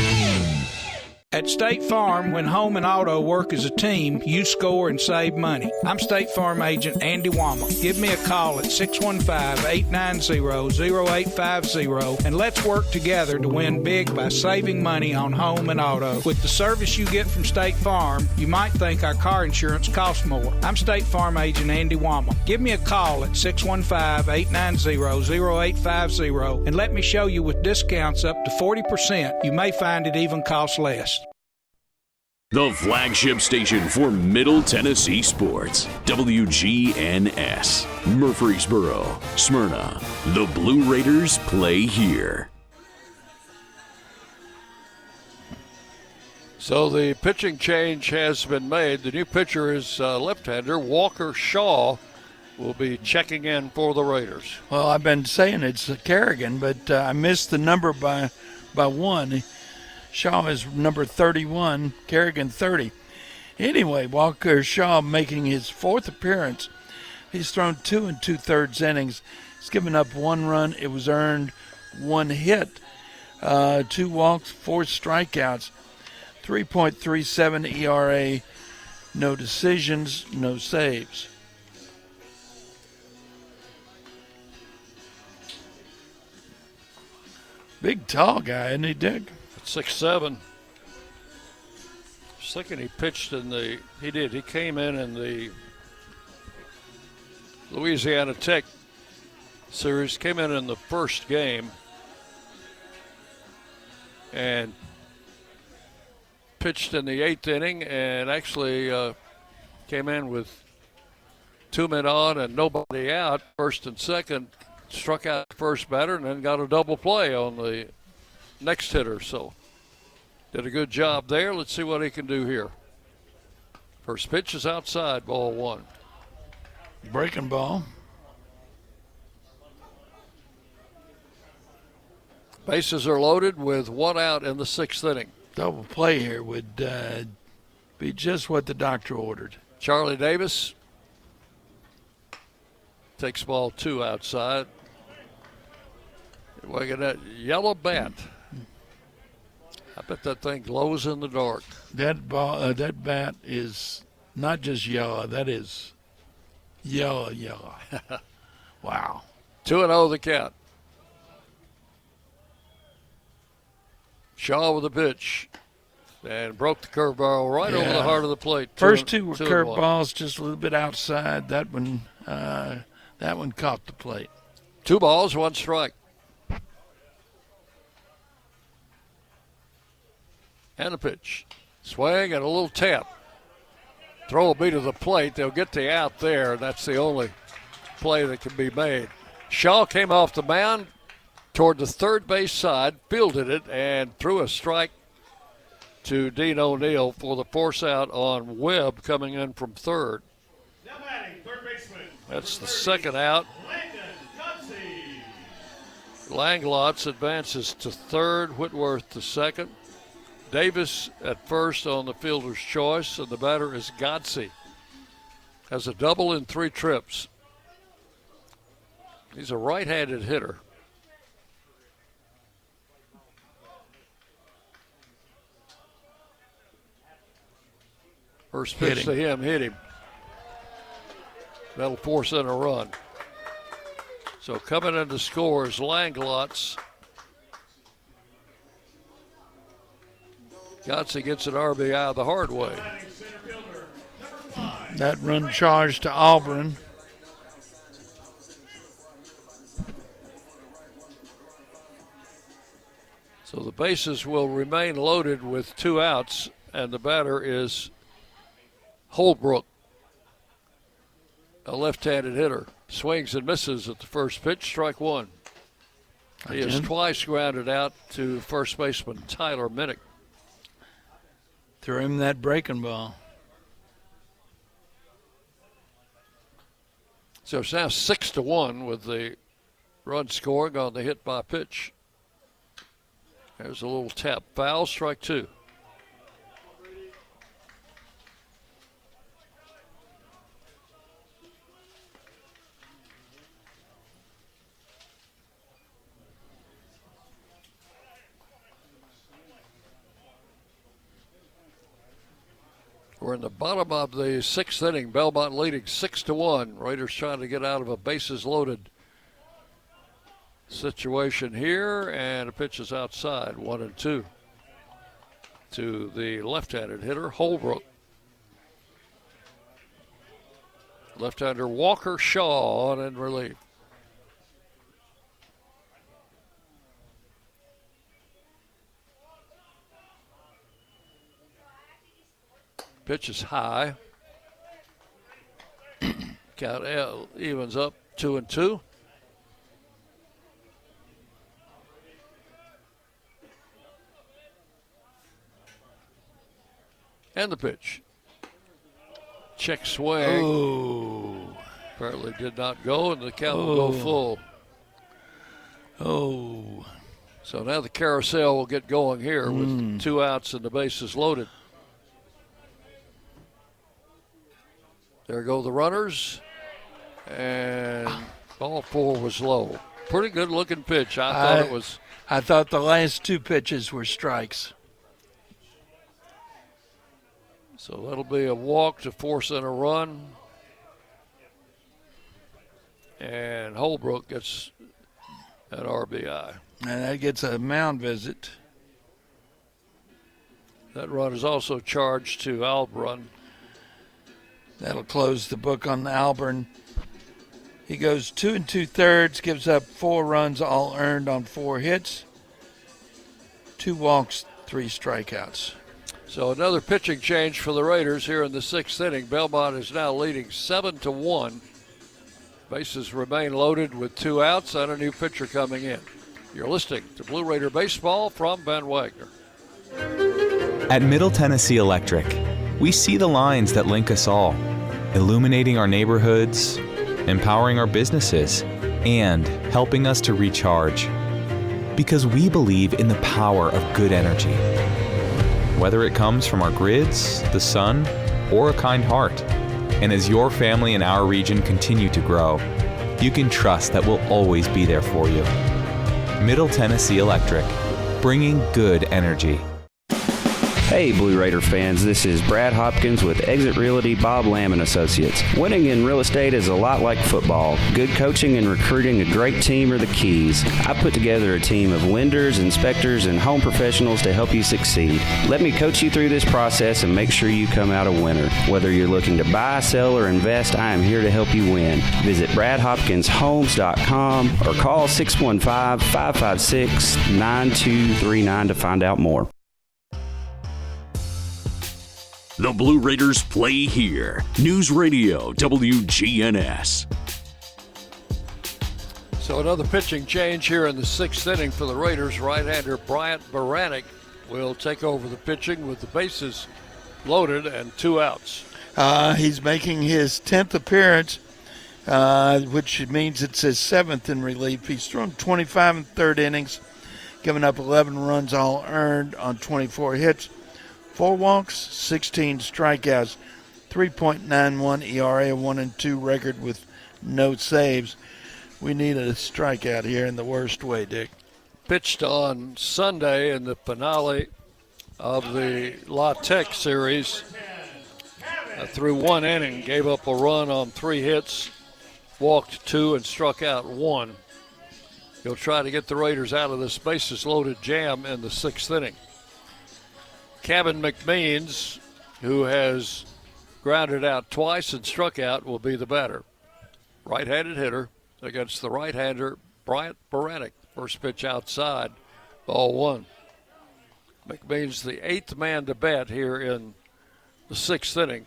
At State Farm, when home and auto work as a team, you score and save money. I'm State Farm agent Andy Wama. Give me a call at 615-890-0850 and let's work together to win big by saving money on home and auto. With the service you get from State Farm, you might think our car insurance costs more. I'm State Farm agent Andy Wama. Give me a call at 615-890-0850 and let me show you with discounts up to 40%. You may find it even costs less. The flagship station for Middle Tennessee sports. WGNS. Murfreesboro, Smyrna. The Blue Raiders play here. So the pitching change has been made. The new pitcher is left-hander Walker Shaw will be checking in for the Raiders. Well, I've been saying it's Kerrigan, but I missed the number by one. Shaw is number 31, Kerrigan 30. Anyway, Walker Shaw making his fourth appearance. He's thrown 2 2/3 innings. He's given up 1 run. It was earned, 1 hit, 2 walks, 4 strikeouts, 3.37 ERA, no decisions, no saves. Big, tall guy, isn't he, Dick? 6'7". I was thinking he pitched he came in the Louisiana Tech series, came in the first game and pitched in the 8th inning and actually came in with 2 men on and nobody out, first and second, struck out the first batter and then got a double play on the next hitter, so did a good job there. Let's see what he can do here. First pitch is outside, ball 1. Breaking ball. Bases are loaded with 1 out in the 6th inning. Double play here would be just what the doctor ordered. Charlie Davis takes ball 2 outside. Look at that yellow bat. I bet that thing glows in the dark. That bat is not just yellow. That is yellow. Wow. 2-0 the count. Shaw with a pitch and broke the curveball right over the heart of the plate. First 2 were curveballs, just a little bit outside. That one caught the plate. 2 balls, 1 strike. And a pitch. Swing and a little tap. Throw will be to the plate. They'll get the out there. That's the only play that can be made. Shaw came off the mound toward the third base side, fielded it, and threw a strike to Dean O'Neill for the force out on Webb coming in from third. Now batting, third baseman. That's the second out. Langlots advances to third, Whitworth to second. Davis at first on the fielder's choice, and the batter is Godsey. Has a double in 3 trips. He's a right-handed hitter. First pitch to him, hit him. That'll force in a run. So coming in to score is Langlots. Godsey gets an RBI the hard way. That run charged to Auburn. So the bases will remain loaded with 2 outs, and the batter is Holbrook. a left-handed hitter. Swings and misses at the first pitch, strike one. He has twice grounded out to first baseman Tyler Minnick. Threw him that breaking ball. So it's now 6-1 with the run scoring on the hit by pitch. There's a little tap. Foul, strike two. We're in the bottom of the sixth inning. Belmont leading 6-1. Raiders trying to get out of a bases loaded situation here, and the pitch is outside, 1-2 to the left-handed hitter, Holbrook. Left-hander Walker Shaw on in relief. Pitch is high. Count evens up 2-2. And the pitch. Check swing. Oh. Apparently did not go, and the count will go full. Oh. So now the carousel will get going here with 2 outs and the bases loaded. There go the runners, and ball 4 was low. Pretty good looking pitch. I thought the last 2 pitches were strikes. So that'll be a walk to force in a run. And Holbrook gets an RBI. And that gets a mound visit. That run is also charged to Albrun. That'll close the book on Alburn. He goes 2 2/3, gives up 4 runs, all earned on 4 hits, 2 walks, 3 strikeouts. So another pitching change for the Raiders here in the 6th inning. Belmont is now leading 7-1. Bases remain loaded with 2 outs and a new pitcher coming in. You're listening to Blue Raider Baseball from Van Wagner. At Middle Tennessee Electric, we see the lines that link us all, illuminating our neighborhoods, empowering our businesses, and helping us to recharge. Because we believe in the power of good energy. Whether it comes from our grids, the sun, or a kind heart. And as your family and our region continue to grow, you can trust that we'll always be there for you. Middle Tennessee Electric, bringing good energy. Hey Blue Raider fans, this is Brad Hopkins with Exit Realty Bob Lamb & Associates. Winning in real estate is a lot like football. Good coaching and recruiting a great team are the keys. I put together a team of lenders, inspectors, and home professionals to help you succeed. Let me coach you through this process and make sure you come out a winner. Whether you're looking to buy, sell, or invest, I am here to help you win. Visit BradHopkinsHomes.com or call 615-556-9239 to find out more. The Blue Raiders play here. News Radio WGNS. So another pitching change here in the 6th inning for the Raiders. Right-hander Bryant Baranek will take over the pitching with the bases loaded and 2 outs. He's making his 10th appearance, which means it's his 7th in relief. He's thrown 25 1/3 innings, giving up 11 runs all earned on 24 hits. 4 walks, 16 strikeouts, 3.91 ERA, a 1-2 record with no saves. We needed a strikeout here in the worst way, Dick. Pitched on Sunday in the finale of the La Tech series. Through 1 inning, gave up a run on 3 hits, walked 2 and struck out 1. He'll try to get the Raiders out of this bases-loaded jam in the 6th inning. Kevin McMeans, who has grounded out twice and struck out, will be the batter. Right-handed hitter against the right-hander Bryant Baranek. First pitch outside, ball 1. McMeans the 8th man to bat here in the 6th inning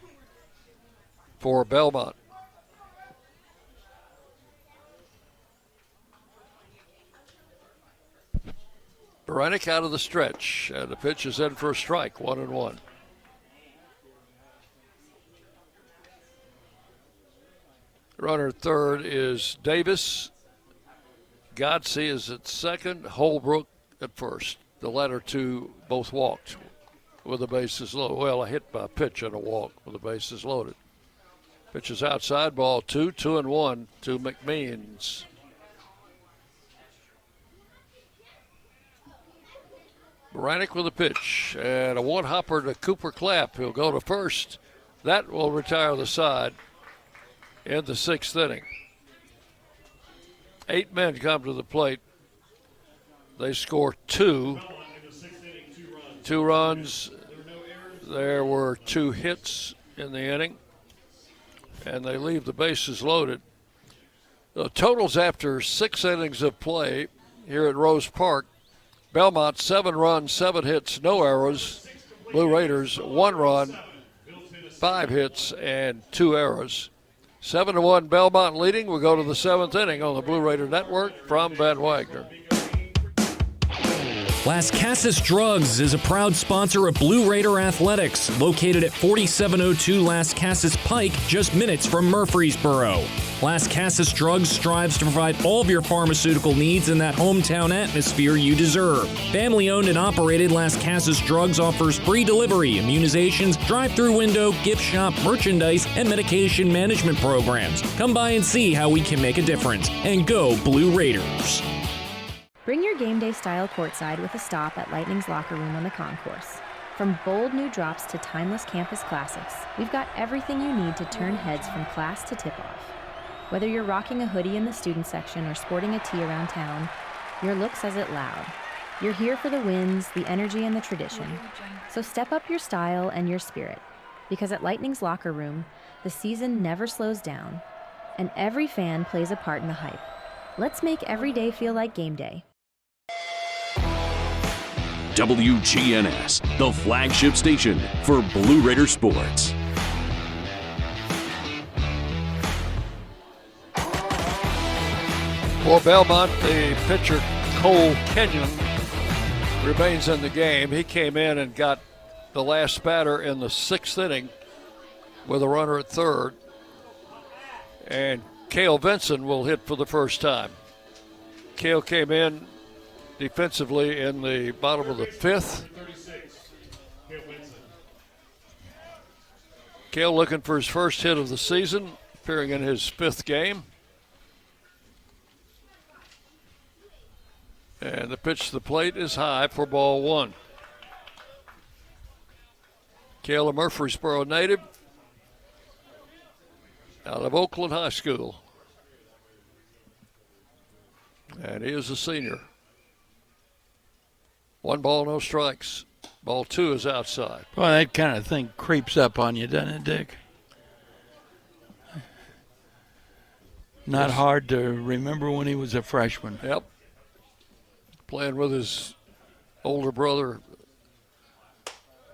for Belmont. Beranek out of the stretch, and the pitch is in for a strike, 1-1. Runner at third is Davis. Godsey is at second. Holbrook at first. The latter two both walked with the bases loaded. Well, a hit by a pitch and a walk with the bases loaded. Pitch is outside, ball 2-1 to McMeans. Beranek with a pitch and a one-hopper to Cooper Clapp. He'll go to first. That will retire the side in the sixth inning. 8 men come to the plate. They score 2. 2 runs. There were 2 hits in the inning, and they leave the bases loaded. The totals after 6 innings of play here at Rose Park: Belmont 7 runs, 7 hits, no errors. Blue Raiders 1 run, 5 hits, and 2 errors. 7-1 Belmont leading. We'll go to the 7th inning on the Blue Raider Network from Van Wagner. Las Casas Drugs is a proud sponsor of Blue Raider Athletics, located at 4702 Las Casas Pike, just minutes from Murfreesboro. Las Casas Drugs strives to provide all of your pharmaceutical needs in that hometown atmosphere you deserve. Family-owned and operated, Las Casas Drugs offers free delivery, immunizations, drive-through window, gift shop, merchandise, and medication management programs. Come by and see how we can make a difference. And go Blue Raiders! Bring your game day style courtside with a stop at Lightning's locker room on the concourse. From bold new drops to timeless campus classics, we've got everything you need to turn heads from class to tip-off. Whether you're rocking a hoodie in the student section or sporting a tee around town, your look says it loud. You're here for the wins, the energy, and the tradition. So step up your style and your spirit, because at Lightning's locker room, the season never slows down, and every fan plays a part in the hype. Let's make every day feel like game day. WGNS, the flagship station for Blue Raider sports. For Belmont, the pitcher Cole Kenyon remains in the game. He came in and got the last batter in the 6th inning with a runner at third. And Cale Vinson will hit for the first time. Cale came in defensively in the bottom of the 5th. Cale looking for his first hit of the season, appearing in his 5th game. And the pitch to the plate is high for ball 1. Cale, a Murfreesboro native out of Oakland High School. And he is a senior. 1 ball, no strikes. Ball 2 is outside. Well, that kind of thing creeps up on you, doesn't it, Dick? Not hard to remember when he was a freshman. Yep. Playing with his older brother,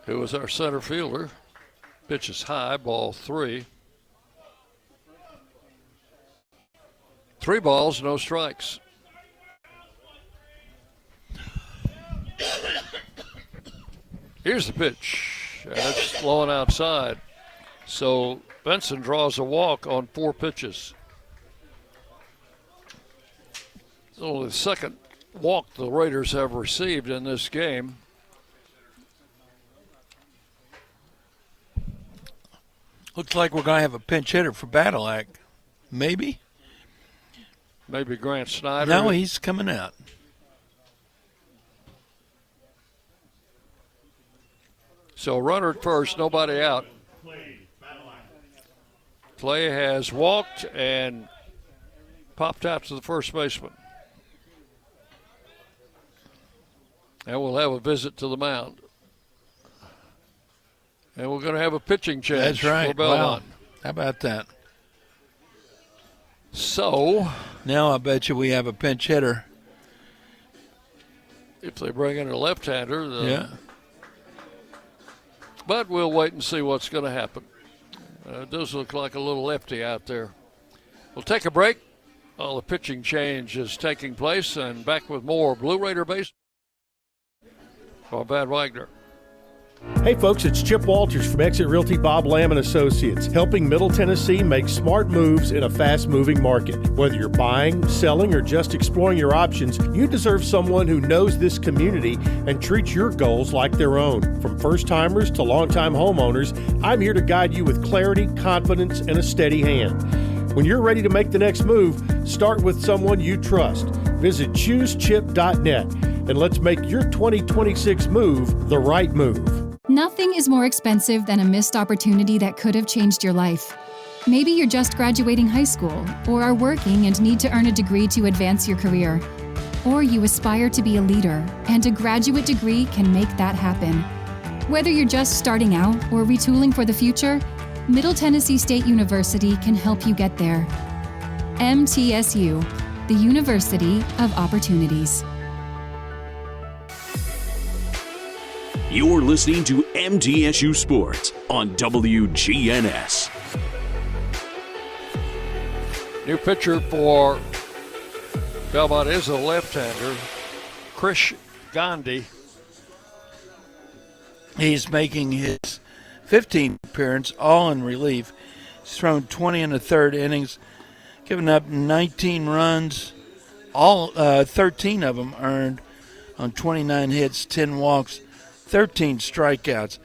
who was our center fielder. Pitch is high, ball 3. 3 balls, no strikes. Here's the pitch, and it's blowing outside. So Benson draws a walk on 4 pitches. It's only the second walk the Raiders have received in this game. Looks like we're going to have a pinch hitter for Badillac. Maybe? Maybe Grant Snyder. No, he's coming out. So runner at first, nobody out. Clay has walked and popped out to the first baseman. And we'll have a visit to the mound. And we're going to have a pitching change. That's right. For Belmont. Wow. How about that? So now I bet you we have a pinch hitter. If they bring in a left-hander, yeah. But we'll wait and see what's going to happen. It does look like a little lefty out there. We'll take a break. All the pitching change is taking place, and back with more Blue Raider baseball. Well, Van Wagner. Hey folks, it's Chip Walters from Exit Realty Bob Lamb & Associates, helping Middle Tennessee make smart moves in a fast-moving market. Whether you're buying, selling, or just exploring your options, you deserve someone who knows this community and treats your goals like their own. From first-timers to long-time homeowners, I'm here to guide you with clarity, confidence, and a steady hand. When you're ready to make the next move, start with someone you trust. Visit choosechip.net and let's make your 2026 move the right move. Nothing is more expensive than a missed opportunity that could have changed your life. Maybe you're just graduating high school, or are working and need to earn a degree to advance your career. Or you aspire to be a leader, and a graduate degree can make that happen. Whether you're just starting out or retooling for the future, Middle Tennessee State University can help you get there. MTSU, the University of Opportunities. You're listening to MTSU Sports on WGNS. New pitcher for Belmont is a left-hander, Krish Gandhi. He's making his 15th appearance, all in relief. He's thrown 20 in the third innings, giving up 19 runs, all 13 of them earned on 29 hits, 10 walks, 13 strikeouts.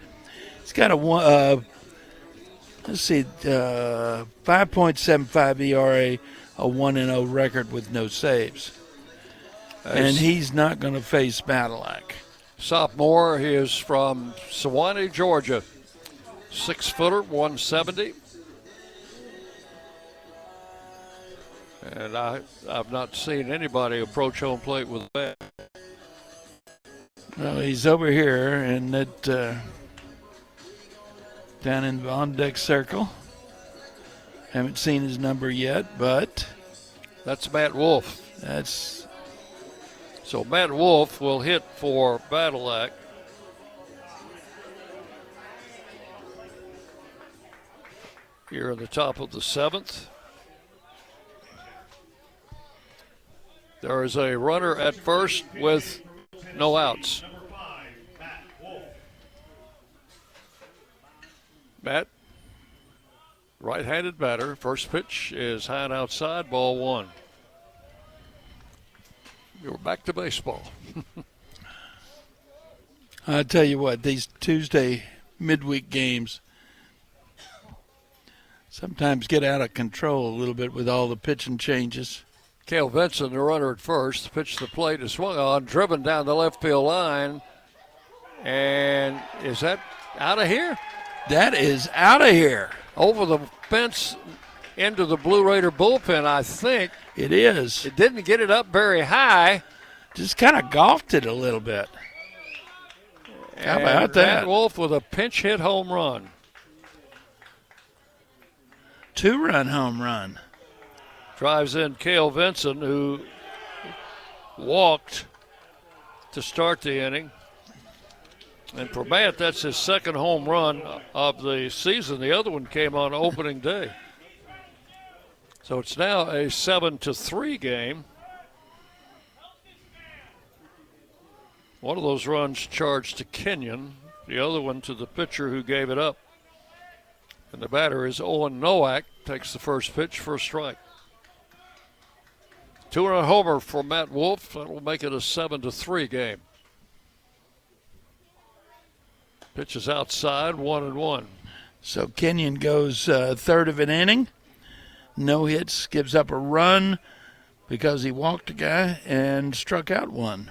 He's got a 5.75 ERA, a 1-0 record with no saves. And he's not going to face Badalack. Sophomore, he is from Sewanee, Georgia. 6-footer, 170. And I've not seen anybody approach home plate with that. Well, he's over here and down in the on-deck circle. Haven't seen his number yet, but that's Matt Wolf. So Matt Wolf will hit for Badalack. Here in the top of the seventh. There is a runner at first with no outs. Matt, right-handed batter. First pitch is high and outside, ball one. We're back to baseball. I tell you what, these Tuesday midweek games sometimes get out of control a little bit with all the pitching changes. Cale Vinson, the runner at first, pitched the plate is swung on, driven down the left field line. And is that out of here? That is out of here. Over the fence into the Blue Raider bullpen, I think. It is. It didn't get it up very high. Just kind of golfed it a little bit. How about that? Matt Wolf with a pinch hit home run. 2-run home run. Drives in Cale Vinson, who walked to start the inning. And for Matt, that's his second home run of the season. The other one came on opening day. So it's now a 7-3 game. One of those runs charged to Kenyon, the other one to the pitcher who gave it up. And the batter is Owen Nowak, takes the first pitch for a strike. 2-run homer for Matt Wolf. That will make it a 7-3 game. Pitch is outside, 1-1. So Kenyon goes third of an inning. No hits, gives up a run because he walked a guy and struck out one.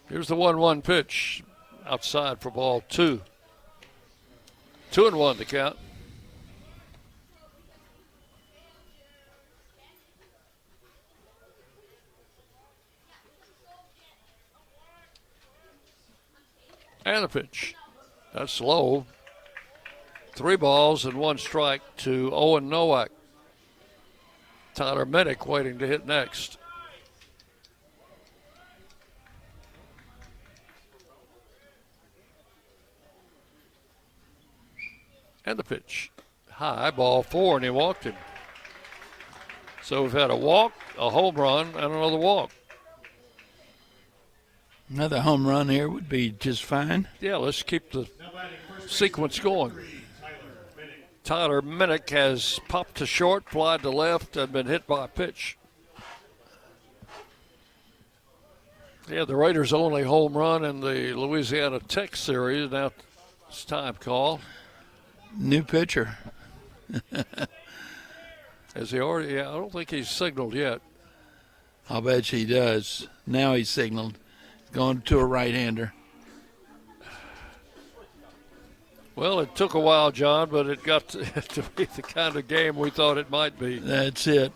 Here's the 1-1 pitch. Outside for ball two. 2-1 to count. And a pitch. That's low. 3 balls and 1 strike to Owen Nowak. Tyler Minnick waiting to hit next. And the pitch. High, ball 4, and he walked him. So we've had a walk, a home run, and another walk. Another home run here would be just fine. Yeah, let's keep the sequence going. Tyler Minnick has popped to short, flied to left, and been hit by a pitch. Yeah, the Raiders' only home run in the Louisiana Tech series. Now it's time call. New pitcher. Has he already? Yeah, I don't think he's signaled yet. I'll bet he does. Now he's signaled. Going to a right-hander. Well, it took a while, John, but it got to be the kind of game we thought it might be. That's it.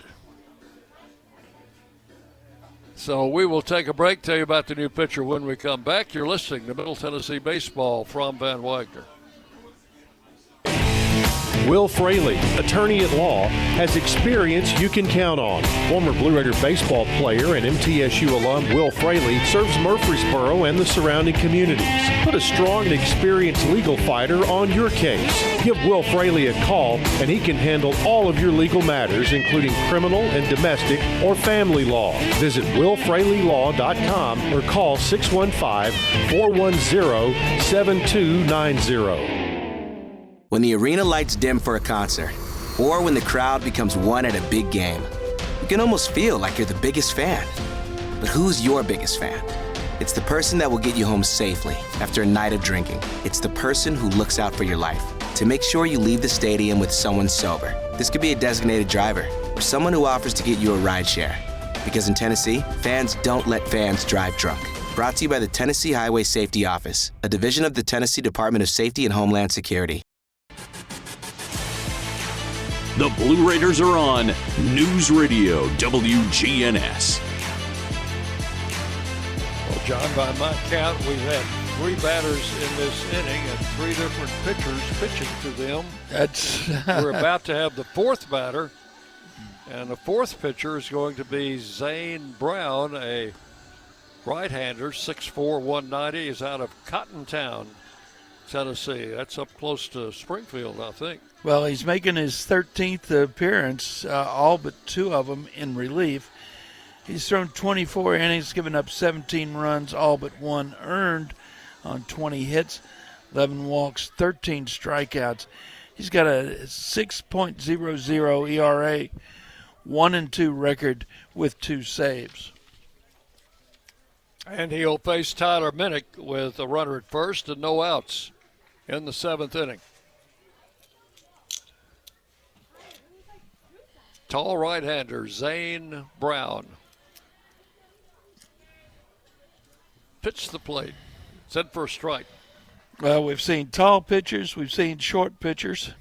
So we will take a break, tell you about the new pitcher when we come back. You're listening to Middle Tennessee Baseball from Van Wagner. Will Fraley, attorney at law, has experience you can count on. Former Blue Raider baseball player and MTSU alum Will Fraley serves Murfreesboro and the surrounding communities. Put a strong and experienced legal fighter on your case. Give Will Fraley a call and he can handle all of your legal matters, including criminal and domestic or family law. Visit willfraleylaw.com or call 615-410-7290. When the arena lights dim for a concert, or when the crowd becomes one at a big game, you can almost feel like you're the biggest fan. But who's your biggest fan? It's the person that will get you home safely after a night of drinking. It's the person who looks out for your life to make sure you leave the stadium with someone sober. This could be a designated driver or someone who offers to get you a ride share. Because in Tennessee, fans don't let fans drive drunk. Brought to you by the Tennessee Highway Safety Office, a division of the Tennessee Department of Safety and Homeland Security. The Blue Raiders are on News Radio WGNS. Well, John, by my count, we've had 3 batters in this inning and 3 different pitchers pitching to them. We're about to have the 4th batter, and the 4th pitcher is going to be Zane Brown, a right-hander, 6'4", 190. He's out of Cottontown, Tennessee. That's up close to Springfield, I think. Well, he's making his 13th appearance, all but 2 of them in relief. He's thrown 24 innings, given up 17 runs, all but 1 earned on 20 hits, 11 walks, 13 strikeouts. He's got a 6.00 ERA, 1-2 record with 2 saves. And he'll face Tyler Minnick with a runner at first and no outs in the 7th inning. Tall right-hander Zane Brown. Pitch the plate. Set for a strike. Well, we've seen tall pitchers. We've seen short pitchers.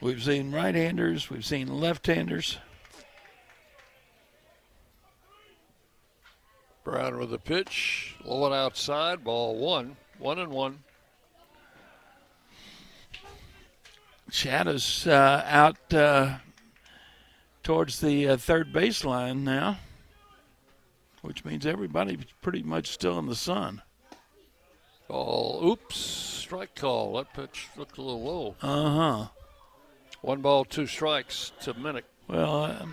We've seen right-handers. We've seen left-handers. Brown with a pitch. Low and outside. Ball 1. 1-1. Shadow's out towards the third baseline now, which means everybody's pretty much still in the sun. Oops, strike call. That pitch looked a little low. 1 ball, 2 strikes to Minnick. Well,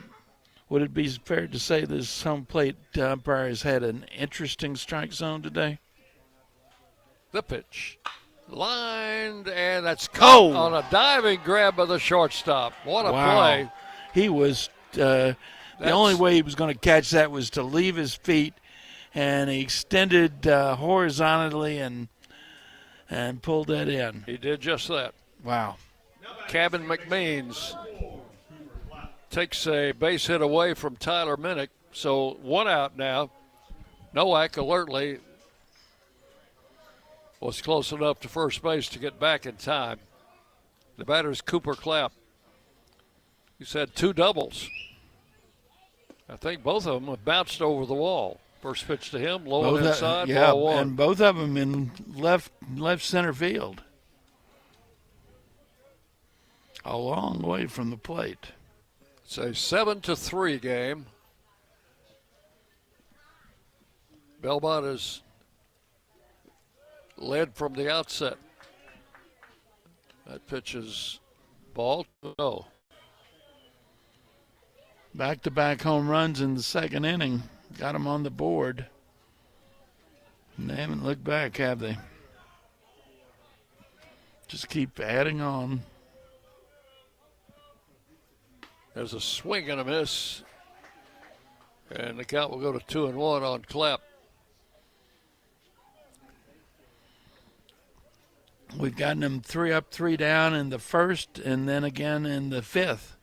would it be fair to say this home plate umpire has had an interesting strike zone today? The pitch. Lined, and that's caught on a diving grab by the shortstop. What a play. He was, the only way he was going to catch that was to leave his feet, and he extended horizontally and pulled that in. He did just that. Wow. Cabin McMeans takes a base hit away from Tyler Minnick, so 1 out now. Nowak alertly was close enough to first base to get back in time. The batter is Cooper Clapp. He's had 2 doubles. I think both of them have bounced over the wall. First pitch to him, low and inside, ball 1. And both of them in left center field. A long way from the plate. It's a 7-3 game. Belmont is led from the outset. That pitch is ball 2-0. Back-to-back home runs in the 2nd inning got them on the board. And they haven't looked back, have they? Just keep adding on. There's a swing and a miss. And the count will go to 2-1 on Clapp. We've gotten them 3 up, 3 down in the first, and then again in the fifth.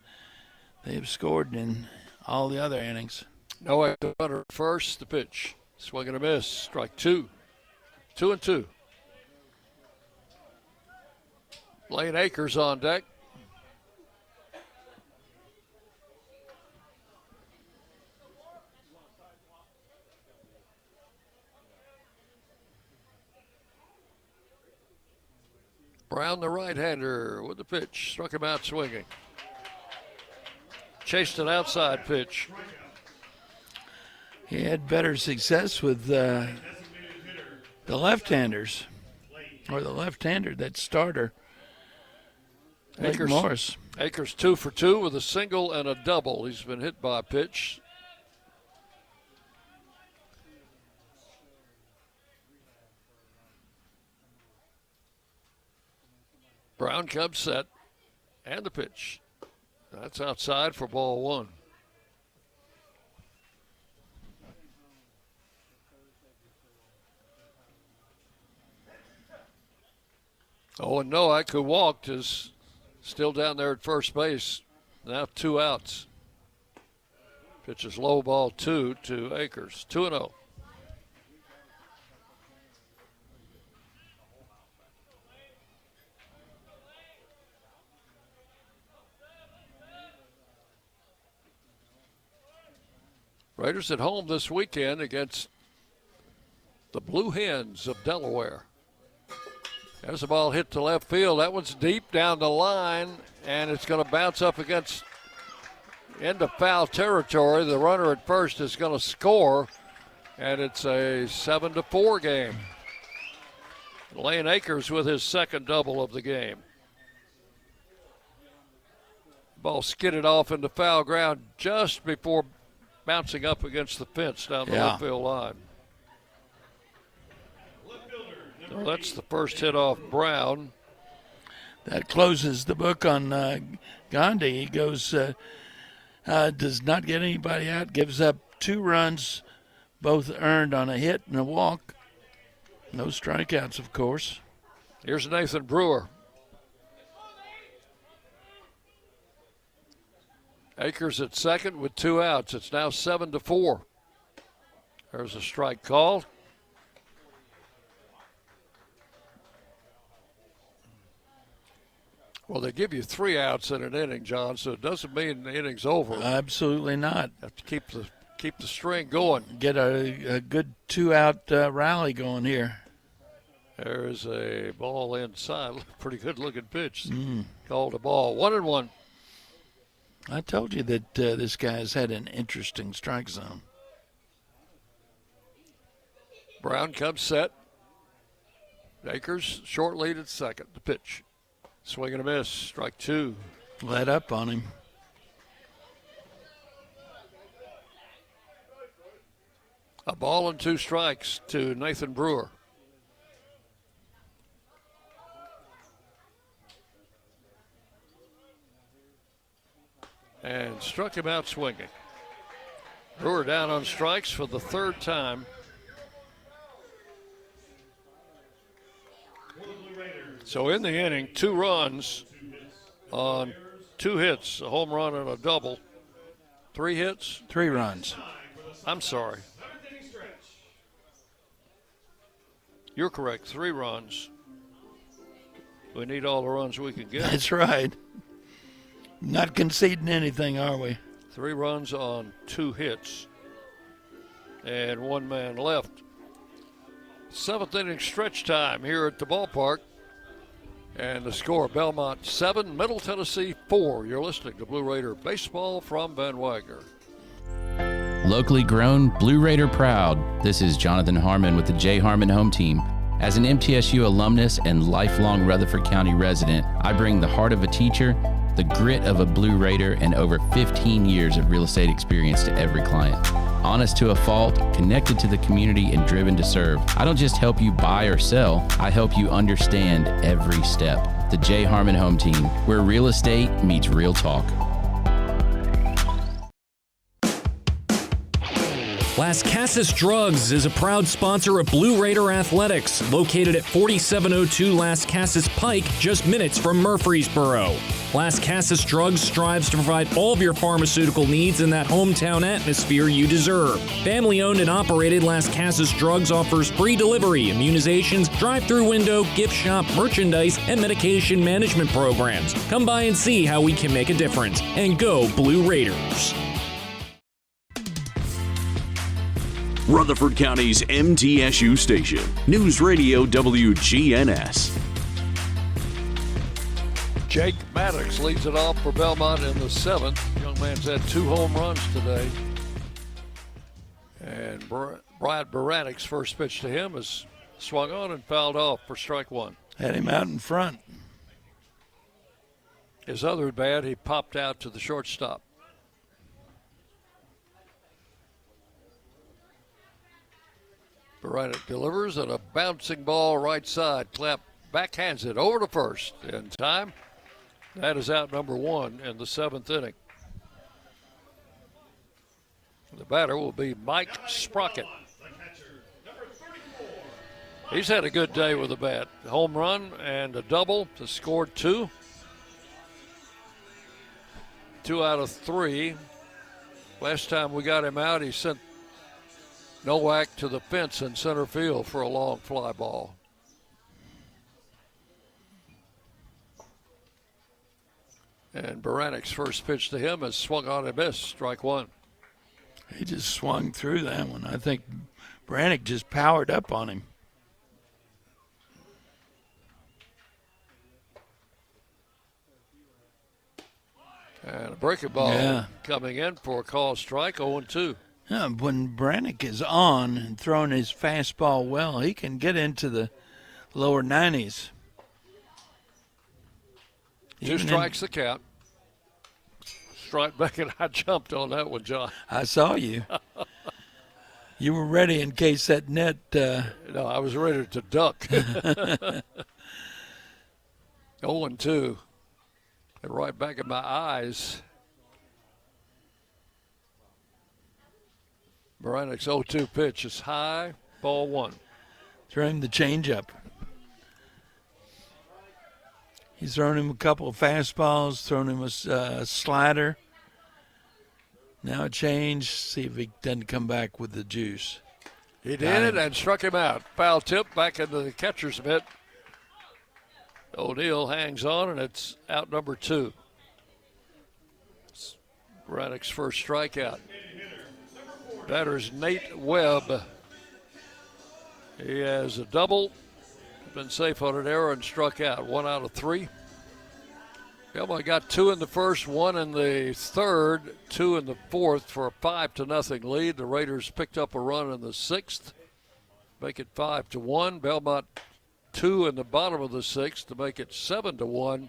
They've scored in all the other innings. No extra runner first. The pitch. Swing and a miss. Strike 2. 2-2. Lane Akers on deck. Brown, the right-hander, with the pitch. Struck him out swinging. Chased an outside pitch. He had better success with the left-handers, or the left-hander, that starter. Akers, Morris. Akers 2 for 2 with a single and a double. He's been hit by a pitch. Brown comes set, and the pitch. That's outside for ball 1. Owen Nowak, who walked, is still down there at first base. Now 2 outs. Pitches low, ball 2 to Akers. 2-0. Raiders at home this weekend against the Blue Hens of Delaware. There's a ball hit to left field. That one's deep down the line, and it's going to bounce up against into foul territory. The runner at first is going to score, and it's a 7-4 game. Lane Akers with his second double of the game. Ball skidded off into foul ground just before bouncing up against the fence down the left field line. So that's the first hit off Brown. That closes the book on Gandhi. He goes, does not get anybody out, gives up 2 runs, both earned on a hit and a walk. No strikeouts, of course. Here's Nathan Brewer. Akers at second with 2 outs. It's now 7-4. There's a strike called. Well, they give you 3 outs in an inning, John, so it doesn't mean the inning's over. Absolutely not. You have to keep the string going. Get a good 2-out rally going here. There's a ball inside. Pretty good-looking pitch. Called a ball. 1-1. I told you that this guy's had an interesting strike zone. Brown comes set. Akers short lead at second. The pitch. Swing and a miss. Strike 2. Let up on him. A ball and 2 strikes to Nathan Brewer. And struck him out swinging. Brewer down on strikes for the 3rd time. So in the inning, 2 runs on 2 hits, a home run and a double. 3 hits? 3 runs. I'm sorry. You're correct, 3 runs. We need all the runs we can get. That's right. Not conceding anything, are we? 3 runs on 2 hits. And 1 man left. 7th inning stretch time here at the ballpark. And the score, Belmont 7, Middle Tennessee 4. You're listening to Blue Raider Baseball from Van Wagner. Locally grown, Blue Raider proud. This is Jonathan Harmon with the J. Harmon Home Team. As an MTSU alumnus and lifelong Rutherford County resident, I bring the heart of a teacher, the grit of a Blue Raider, and over 15 years of real estate experience to every client. honest to a fault, connected to the community, and driven to serve. I don't just help you buy or sell, I help you understand every step. The J. Harmon Home Team, where real estate meets real talk. Las Casas Drugs is a proud sponsor of Blue Raider Athletics, located at 4702 Las Casas Pike, just minutes from Murfreesboro. Las Casas Drugs strives to provide all of your pharmaceutical needs in that hometown atmosphere you deserve. Family-owned and operated, Las Casas Drugs offers free delivery, immunizations, drive-through window, gift shop, merchandise, and medication management programs. Come by and see how we can make a difference. And go Blue Raiders! Rutherford County's MTSU station, News Radio WGNS. Jake Maddox leads it off for Belmont in the 7th. Young man's had 2 home runs today. And Brad Baranek's first pitch to him is swung on and fouled off for strike 1. Had him out in front. His other bat, he popped out to the shortstop. Baranek delivers and a bouncing ball right side. Clapp backhands it over to first in time. That is out number 1 in the 7th inning. The batter will be Mike Sprocket. He's had a good day with the bat. Home run and a double to score 2. 2 out of 3. Last time we got him out, he sent Nowak to the fence in center field for a long fly ball. And Baranek's first pitch to him is swung on and missed, strike 1. He just swung through that one. I think Baranek just powered up on him. And a breaking ball coming in for a call strike, 0-2. Yeah, when Baranek is on and throwing his fastball well, he can get into the lower 90s. 2 strikes the count. Strike back, and I jumped on that one, John. I saw you. You were ready in case that net. No, I was ready to duck. 0-2. And right back in my eyes. Baranek's 0-2 pitch is high, ball 1. Throw him the changeup. He's thrown him a couple of fastballs, thrown him a slider. Now a change, see if he doesn't come back with the juice. He did and struck him out. Foul tip back into the catcher's mitt. O'Neill hangs on, and it's out number 2. Baranek's first strikeout. Batter's Nate Webb. He has a double, been safe on an error, and struck out. 1 out of 3. Belmont got 2 in the first, 1 in the third, 2 in the fourth for a 5-0 lead. The Raiders picked up a run in the 6th, make it 5-1. Belmont 2 in the bottom of the 6th to make it 7-1.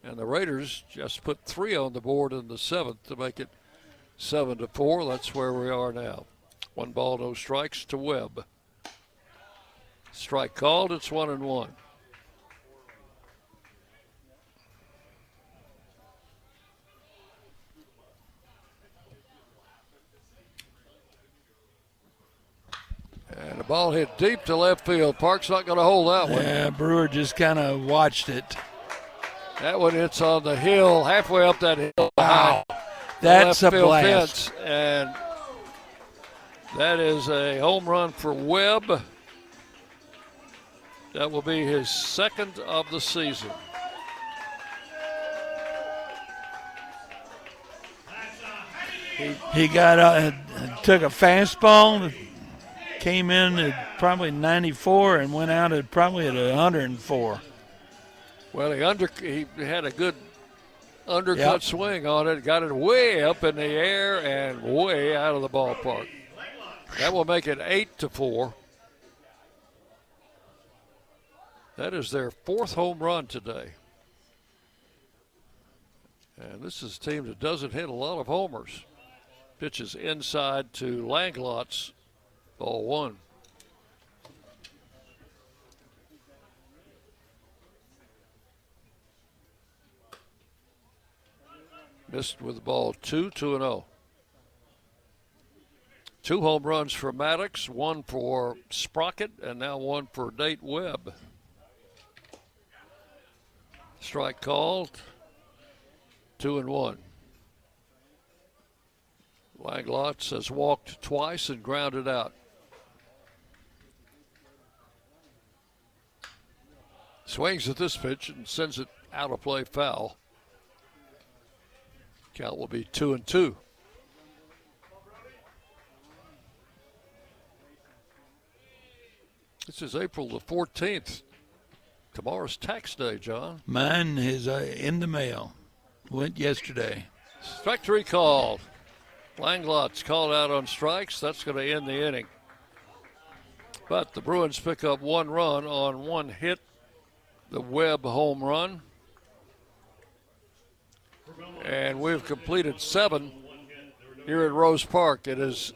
And the Raiders just put 3 on the board in the 7th to make it 7-4. That's where we are now. 1 ball, no strikes to Webb. Strike called. It's 1-1. And the ball hit deep to left field. Park's not going to hold that one. Yeah, Brewer just kind of watched it. That one hits on the hill, halfway up that hill. Wow. That's a blast. Fence, and that is a home run for Webb. That will be his 2nd of the season. He got took a fastball, came in at probably 94 and went out at probably at 104. Well, he had a good undercut swing on it, got it way up in the air and way out of the ballpark. That will make it 8-4. That is their 4th home run today. And this is a team that doesn't hit a lot of homers. Pitches inside to Langlotz. Ball one. Missed with the ball 2-0. 2 home runs for Maddox, 1 for Sprocket, and now 1 for Nate Webb. Strike called, 2-1. Langlotz has walked twice and grounded out. Swings at this pitch and sends it out of play foul. Count will be 2-2. This is April the 14th. Tomorrow's tax day, John. Mine is in the mail. Went yesterday. Strike 3 called. Langlotz called out on strikes. That's going to end the inning. But the Bruins pick up 1 run on 1 hit, the Webb home run. And we've completed 7 here at Rose Park. It is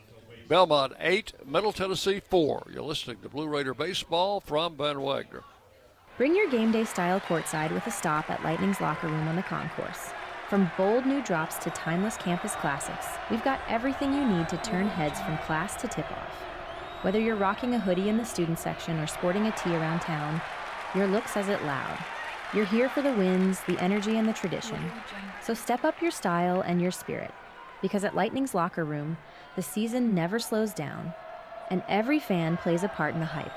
Belmont 8, Middle Tennessee 4. You're listening to Blue Raider Baseball from Ben Wagner. Bring your game day style courtside with a stop at Lightning's Locker Room on the concourse. From bold new drops to timeless campus classics, we've got everything you need to turn heads from class to tip-off. Whether you're rocking a hoodie in the student section or sporting a tee around town, your look says it loud. You're here for the wins, the energy, and the tradition. So step up your style and your spirit, because at Lightning's Locker Room, the season never slows down, and every fan plays a part in the hype.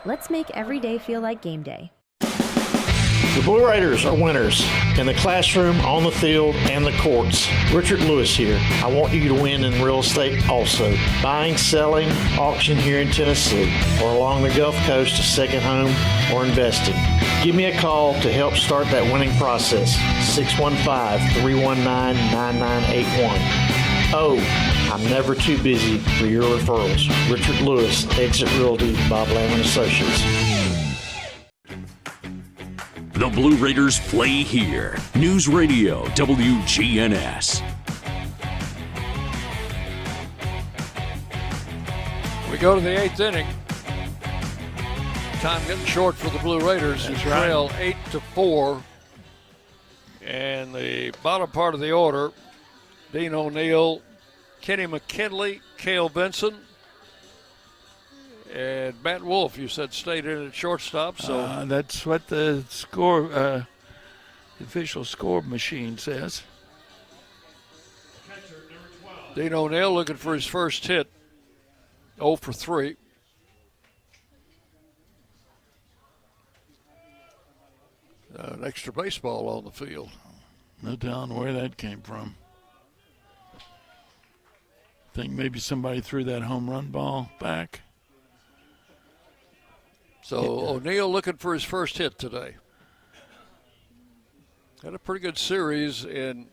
Let's make every day feel like game day. The Blue Raiders are winners in the classroom, on the field, and the courts. Richard Lewis here. I want you to win in real estate also. Buying, selling, auction here in Tennessee, or along the Gulf Coast, a second home, or investing. Give me a call to help start that winning process. 615-319-9981. Oh, I'm never too busy for your referrals. Richard Lewis, Exit Realty, Bob Lamb & Associates. The Blue Raiders play here. News Radio WGNS. We go to the 8th inning. Time getting short for the Blue Raiders. They trail 8-4. And the bottom part of the order, Dean O'Neill, Kenny McKinley, Cale Vinson, and Matt Wolf, you said, stayed in at shortstop. So that's what the score, the official score machine says. Dean O'Neill looking for his first hit, 0 for 3. An extra baseball on the field. No telling where that came from. Think maybe somebody threw that home run ball back. So O'Neill looking for his first hit today. Had a pretty good series in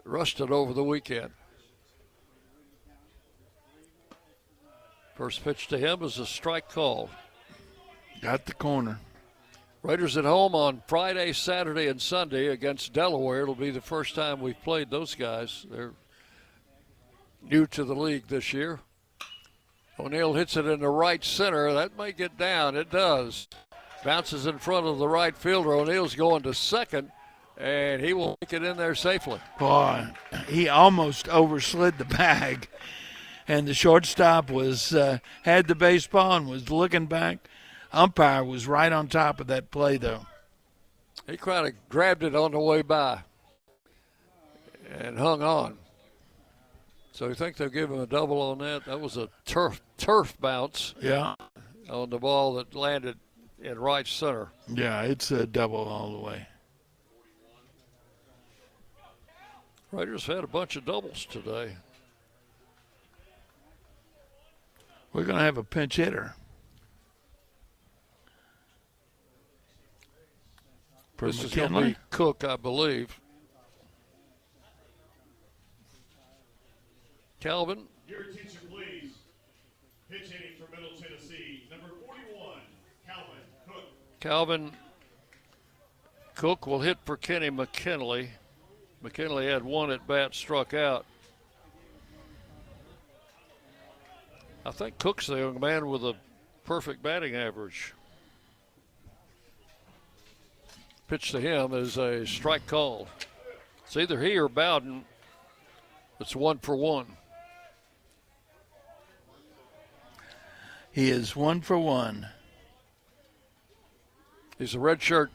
Ruston over the weekend. First pitch to him is a strike call. Got the corner. Raiders at home on Friday, Saturday, and Sunday against Delaware. It'll be the first time we've played those guys. They're new to the league this year. O'Neill hits it in the right center. That may get down. It does. Bounces in front of the right fielder. O'Neill's going to second, and he will make it in there safely. Boy, he almost overslid the bag, and the shortstop was had the baseball and was looking back. Umpire was right on top of that play, though. He kind of grabbed it on the way by and hung on. So you think they'll give him a double on that? That was a turf bounce. Yeah. On the ball that landed in right center. Yeah, it's a double all the way. Raiders had a bunch of doubles today. We're going to have a pinch hitter. This is going to be Cook, I believe. Calvin. Your attention, please. Pitch hitting for Middle Tennessee, number 41, Calvin Cook. Calvin Cook will hit for Kenny McKinley. McKinley had one at bat, struck out. I think Cook's the young man with a perfect batting average. Pitch to him is a strike call. It's either he or Bowden. It's 1-for-1. He is 1-for-1. He's a redshirt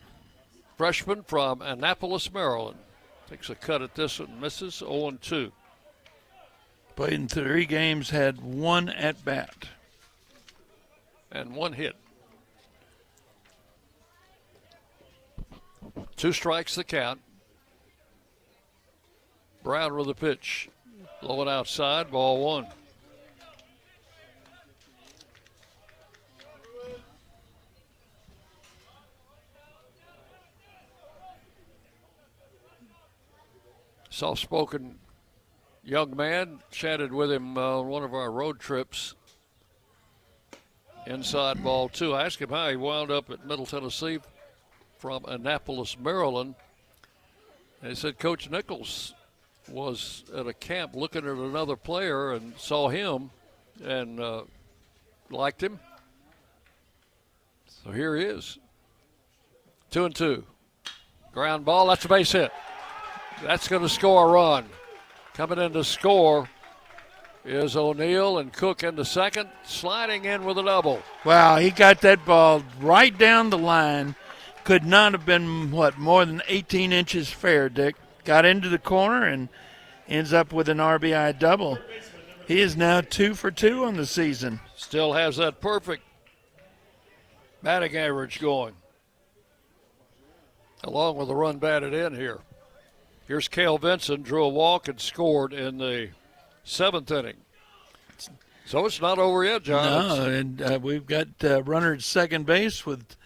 freshman from Annapolis, Maryland. Takes a cut at this and misses. 0-2. Played in 3 games, had 1 at bat. And 1 hit. 2 strikes the count. Brown with the pitch. Low and outside, ball 1. Soft-spoken young man, chatted with him on one of our road trips. Inside ball 2. I asked him how he wound up at Middle Tennessee from Annapolis, Maryland. And he said Coach Nichols was at a camp looking at another player and saw him and liked him. So here he is. 2-2. Ground ball, that's a base hit. That's going to score a run. Coming in to score is O'Neill, and Cook in the second, sliding in with a double. Wow, he got that ball right down the line. Could not have been, more than 18 inches fair, Dick. Got into the corner and ends up with an RBI double. He is now 2-for-2 on the season. Still has that perfect batting average going, along with the run batted in here. Here's Cale Vinson, drew a walk and scored in the 7th inning. So it's not over yet, John. No, and we've got runner at second base with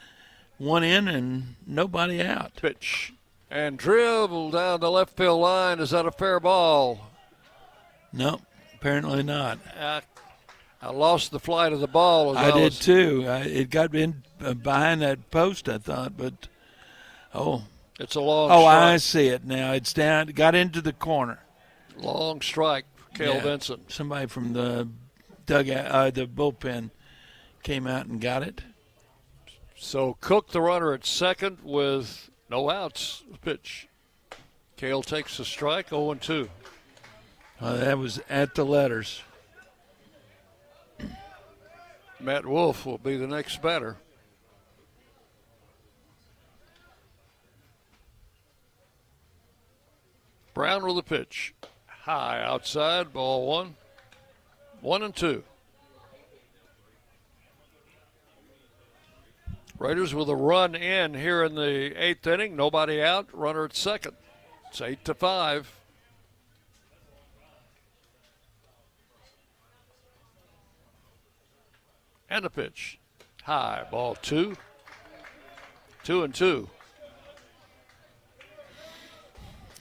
1 in and nobody out. Pitch and dribble down the left field line. Is that a fair ball? No, apparently not. I lost the flight of the ball. I did too. It got in behind that post, I thought, but it's a long strike. I see it now. It's down. Got into the corner. Long strike for Cale Vinson. Somebody from the dugout, the bullpen, came out and got it. So Cook, the runner at second with no outs. Pitch. Cale takes the strike, 0-2. That was at the letters. Matt Wolf will be the next batter. Brown with the pitch. High outside, ball 1. 1-2. Raiders with a run in here in the 8th inning. Nobody out. Runner at second. It's 8-5. And a pitch. High, ball 2. 2-2.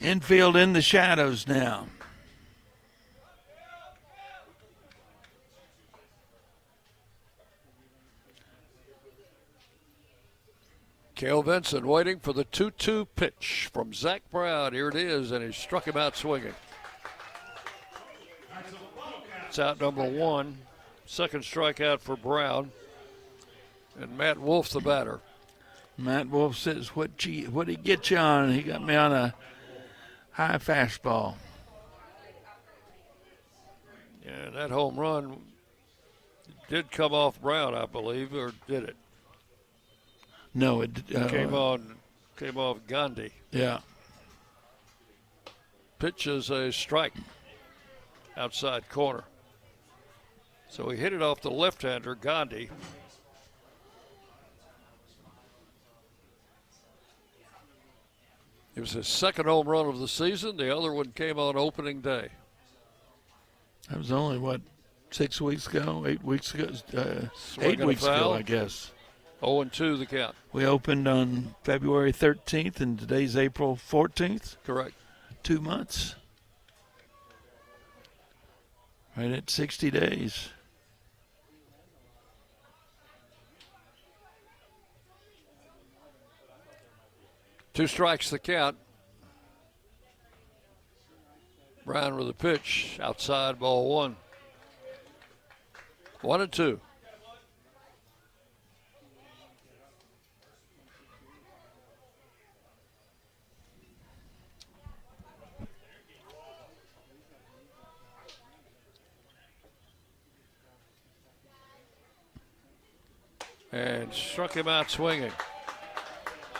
Infield in the shadows now. Cale Vinson waiting for the 2-2 pitch from Zach Brown. Here it is, and he struck him out swinging. It's out number 1. Second strikeout for Brown. And Matt Wolf, the batter. Matt Wolf says, what he get you on? He got me on a high fastball. Yeah, that home run did come off Brown, I believe, or did it? No, it came off Gandhi. Yeah. Pitch is a strike, outside corner. So he hit it off the left-hander, Gandhi. It was his second home run of the season. The other one came on opening day. That was only, 6 weeks ago, 8 weeks ago? 8 Swinging weeks a foul. ago, I guess. 0-2 the count. We opened on February 13th, and today's April 14th. Correct. 2 months. Right at 60 days. Two strikes the count. Brown with a pitch, outside, ball one. 1-2. And struck him out swinging.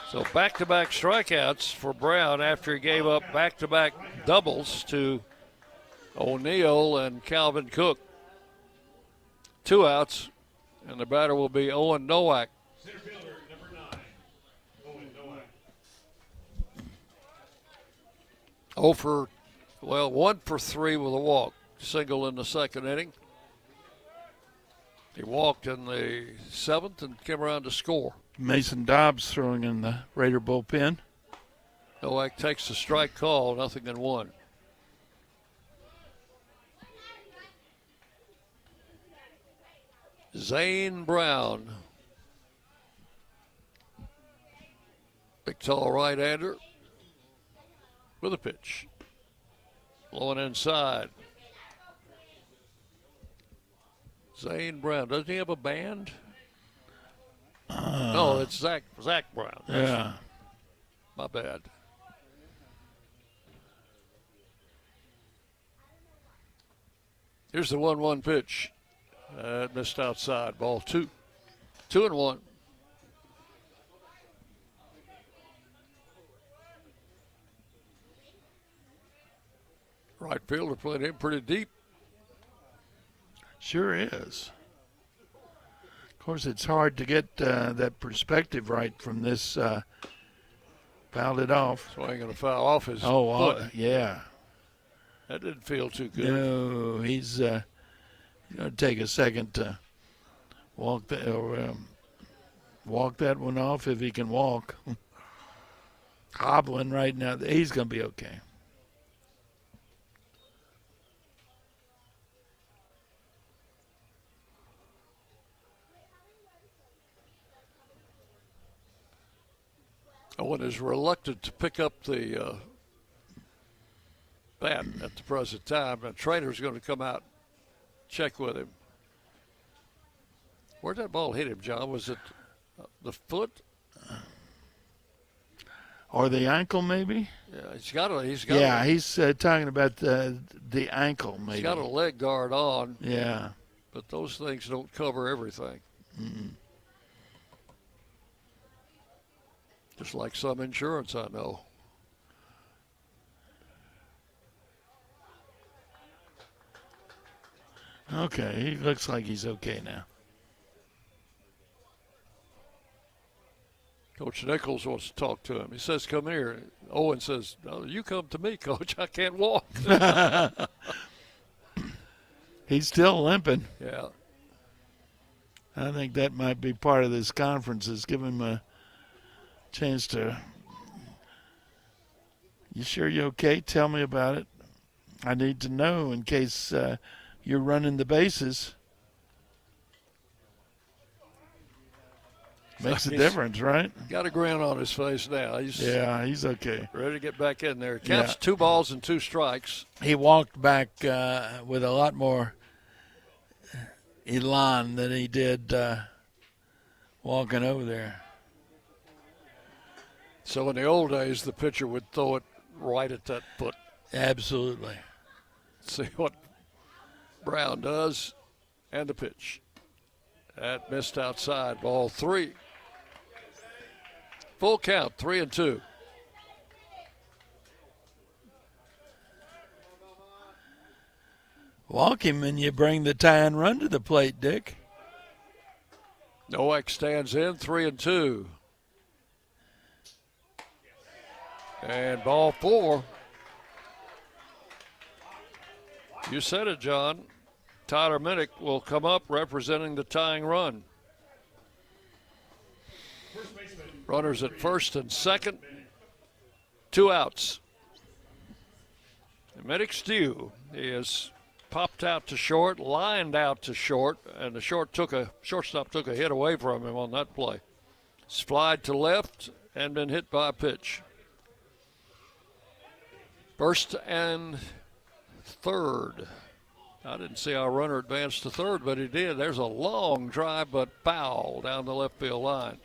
So back-to-back strikeouts for Brown after he gave up back-to-back doubles to O'Neill and Calvin Cook. 2 outs, and the batter will be Owen Nowak. Center fielder, number 9, Owen Nowak. 1 for 3 with a walk. Single in the second inning. He walked in the 7th and came around to score. Mason Dobbs throwing in the Raider bullpen. Nowak takes the strike call, 0-1. Zane Brown. Big tall right-hander with a pitch. Blowing inside. Zane Brown. Doesn't he have a band? No, it's Zach Brown. Yeah. My bad. Here's the 1-1 pitch. Missed outside. Ball 2. 2-1. Right fielder played in pretty deep. Sure is. Of course, it's hard to get that perspective right from this. Fouled it off. Swinging a foul off his foot. Yeah. That didn't feel too good. No, he's going to take a second to walk that one off if he can walk. Hobbling right now. He's going to be okay. Owen is reluctant to pick up the bat at the present time. The trainer's going to come out, check with him. Where'd that ball hit him, John? Was it the foot? Or the ankle, maybe? Yeah, he's got he's talking about the ankle, maybe. He's got a leg guard on. Yeah. But those things don't cover everything. Mm-mm. Just like some insurance, I know. Okay, he looks like he's okay now. Coach Nichols wants to talk to him. He says, come here. Owen says, no, you come to me, Coach. I can't walk. He's still limping. Yeah. I think that might be part of this conference, is give him a chance to, you sure you okay? Tell me about it. I need to know in case you're running the bases. Makes a difference, right? Got a grin on his face now. He's okay. Ready to get back in there. Counts 2 balls and 2 strikes. He walked back with a lot more elan than he did walking over there. So in the old days, the pitcher would throw it right at that foot. Absolutely. See what Brown does, and the pitch. That missed outside, ball 3. Full count, 3-2. Walk him and you bring the tying run to the plate, Dick. Nowak stands in, 3-2. And ball 4. You said it, John. Tyler Minnick will come up representing the tying run. Runners at first and second. 2 outs. And Minnick's due. He is popped out to short, lined out to short, and the shortstop took a hit away from him on that play. Slide to left and been hit by a pitch. First and third. I didn't see our runner advance to third, but he did. There's a long drive, but foul down the left field line.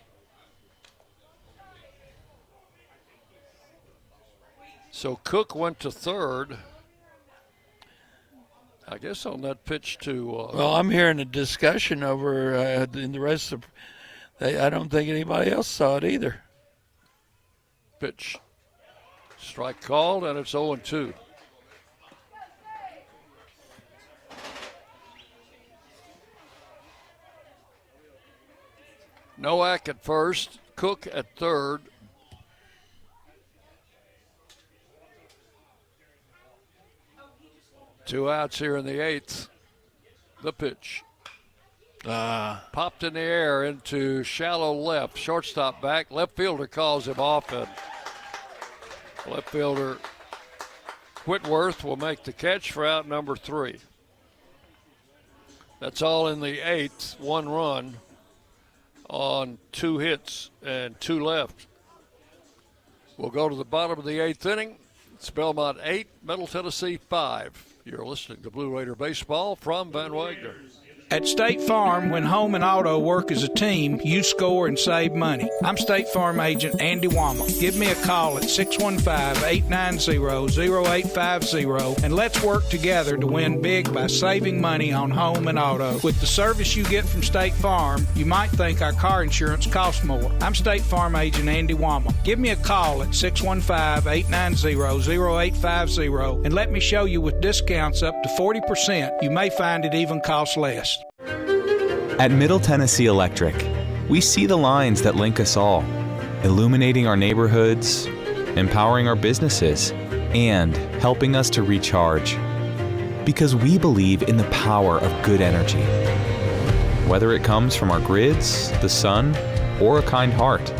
So Cook went to third. I guess on that pitch to. Well, I'm hearing a discussion over in the rest of. I don't think anybody else saw it either. Pitch. Strike called, and it's 0-2. Nowak at first, Cook at third. Two outs here in the eighth. The pitch. Popped in the air into shallow left. Shortstop back. Left fielder calls him off, and left fielder Whitworth will make the catch for out number 3. That's all in the eighth. 1 run on 2 hits and 2 left. We'll go to the bottom of the 8th inning. It's Belmont 8, Middle Tennessee 5. You're listening to Blue Raider Baseball from Van Wagner. At State Farm, when home and auto work as a team, you score and save money. I'm State Farm agent Andy Wama. Give me a call at 615-890-0850 and let's work together to win big by saving money on home and auto. With the service you get from State Farm, you might think our car insurance costs more. I'm State Farm agent Andy Wama. Give me a call at 615-890-0850 and let me show you with discounts up to 40%. You may find it even costs less. At Middle Tennessee Electric, we see the lines that link us all, illuminating our neighborhoods, empowering our businesses, and helping us to recharge. Because we believe in the power of good energy. Whether it comes from our grids, the sun, or a kind heart.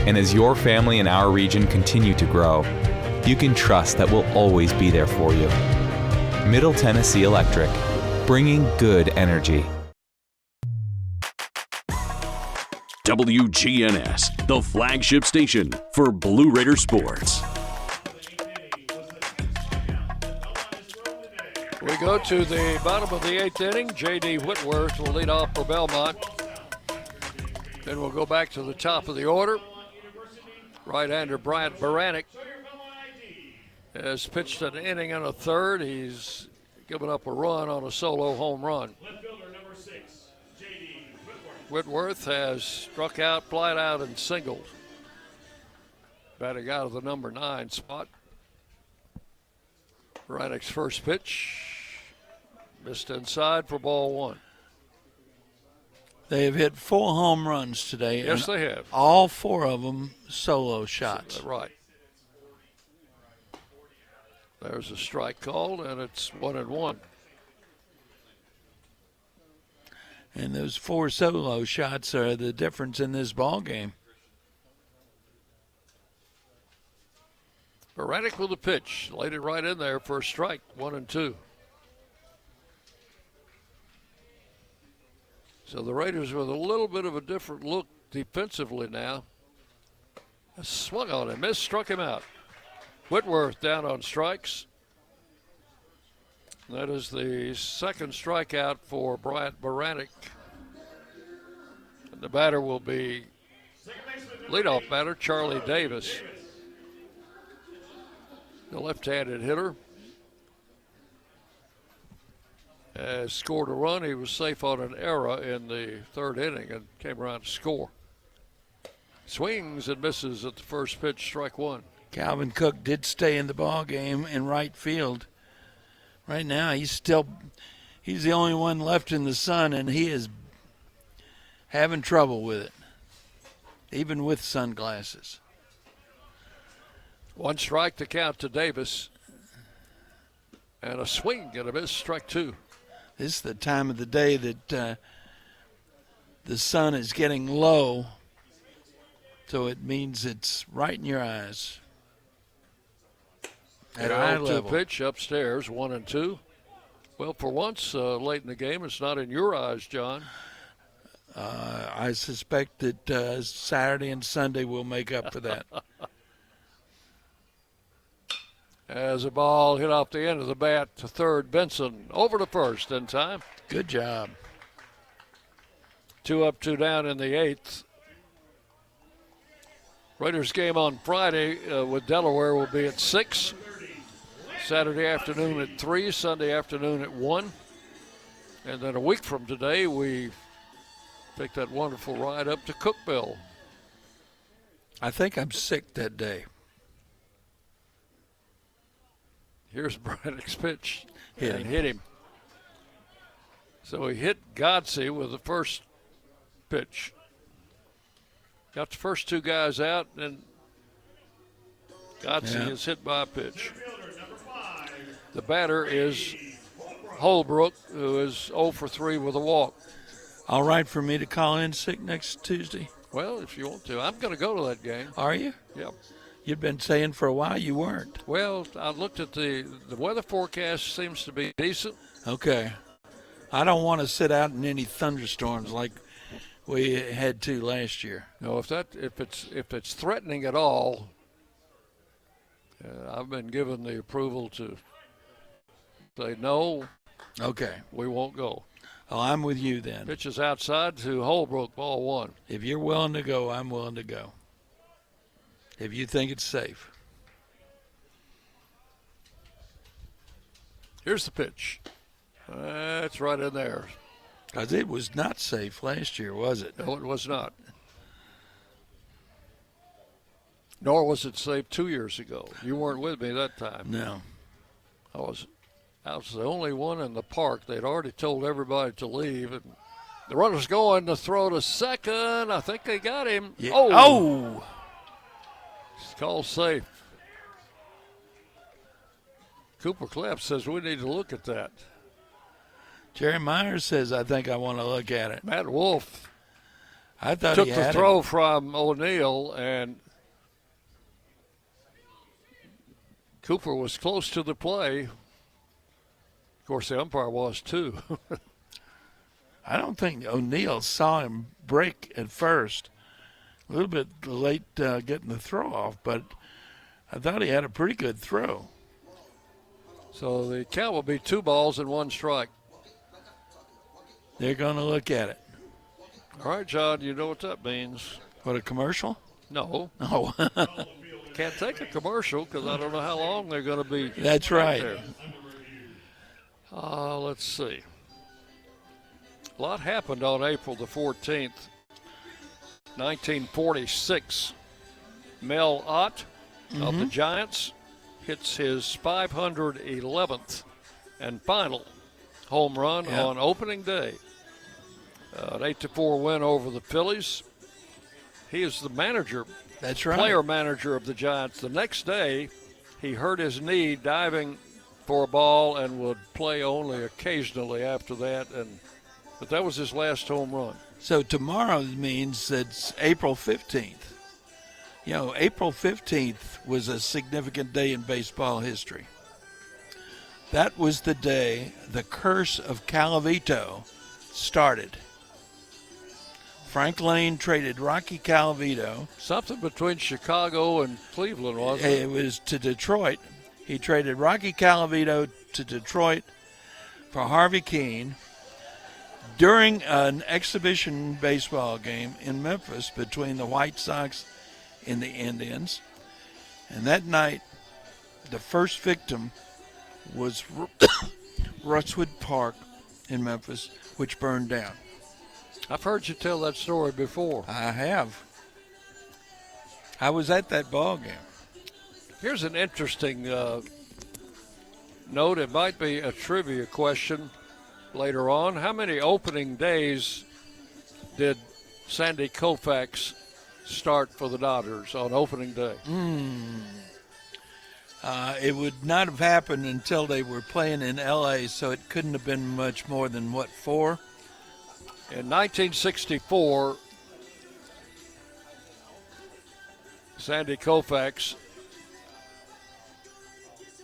And as your family and our region continue to grow, you can trust that we'll always be there for you. Middle Tennessee Electric, bringing good energy. WGNS, the flagship station for Blue Raider sports. We go to the bottom of the 8th inning. J.D. Whitworth will lead off for Belmont. Then we'll go back to the top of the order. Right-hander Bryant Baranek has pitched an inning and a third. He's given up a run on a solo home run. Whitworth has struck out, flied out, and singled. Batting out of the number 9 spot. Baranek's first pitch missed inside for ball 1. They have hit 4 home runs today. Yes, they have. All 4 of them solo shots. Right. There's a strike called, and it's 1-1. And those 4 solo shots are the difference in this ball game. Baranek with a pitch. Laid it right in there for a strike. 1-2. So the Raiders with a little bit of a different look defensively now. Swung on him, missed, struck him out. Whitworth down on strikes. That is the second strikeout for Bryant Baranek. And the batter will be leadoff batter Charlie Davis. The left-handed hitter has scored a run. He was safe on an error in the 3rd inning and came around to score. Swings and misses at the first pitch, strike 1. Calvin Cook did stay in the ball game in right field. Right now, he's the only one left in the sun, and he is having trouble with it, even with sunglasses. 1 strike to count to Davis. And a swing and a miss, strike 2. This is the time of the day that the sun is getting low, so it means it's right in your eyes. At a high level. Pitch upstairs, 1-2. Well, for once, late in the game, it's not in your eyes, John. I suspect that Saturday and Sunday will make up for that. As a ball hit off the end of the bat to third, Benson over to first in time. Good job. 2 up, 2 down in the 8th. Raiders game on Friday with Delaware will be at 6. Saturday afternoon at 3, Sunday afternoon at 1. And then a week from today, we take that wonderful ride up to Cookeville. I think I'm sick that day. Here's Braddock's pitch. Hit him. So he hit Godsey with the first pitch. Got the first 2 guys out, and Godsey is hit by a pitch. The batter is Holbrook, who is 0 for 3 with a walk. All right for me to call in sick next Tuesday? Well, if you want to. I'm going to go to that game. Are you? Yep. You've been saying for a while you weren't. Well, I looked at the weather forecast seems to be decent. Okay. I don't want to sit out in any thunderstorms like we had to last year. No, if it's threatening at all, I've been given the approval to say no. Okay. We won't go. Oh, I'm with you then. Pitch is outside to Holbrook, ball 1. If you're willing to go, I'm willing to go. If you think it's safe. Here's the pitch. That's right in there. Because it was not safe last year, was it? No, it was not. Nor was it safe 2 years ago. You weren't with me that time. No. I was the only one in the park. They'd already told everybody to leave. And the runner's going to throw to second. I think they got him. Yeah. Oh! It's called safe. Cooper Klepp says we need to look at that. Jerry Myers says, I think I want to look at it. Matt Wolf I thought took he the had throw him. from O'Neill, and Cooper was close to the play. Of course, the umpire was too. I don't think O'Neill saw him break at first. A little bit late getting the throw off, but I thought he had a pretty good throw. So the count will be 2 balls and 1 strike. They're going to look at it. All right, John, you know what that means. What, a commercial? No. No. Can't take a commercial because I don't know how long they're going to be. That's right. There. Let's see. A lot happened on April the 14th, 1946. Mel Ott of the Giants hits his 511th and final home run on opening day. An 8-4 win over the Phillies. He is the manager. That's right. Player manager of the Giants. The next day, he hurt his knee diving for a ball and would play only occasionally after that. But that was his last home run. So tomorrow means it's April 15th. You know, April 15th was a significant day in baseball history. That was the day the curse of Calavito started. Frank Lane traded Rocky Calavito. Something between Chicago and Cleveland, wasn't it? It was to Detroit. He traded Rocky Calavito to Detroit for Harvey Keene during an exhibition baseball game in Memphis between the White Sox and the Indians. And that night, the first victim was Russwood Park in Memphis, which burned down. I've heard you tell that story before. I have. I was at that ball game. Here's an interesting note. It might be a trivia question later on. How many opening days did Sandy Koufax start for the Dodgers on opening day? It would not have happened until they were playing in L.A., so it couldn't have been much more than, 4? In 1964, Sandy Koufax,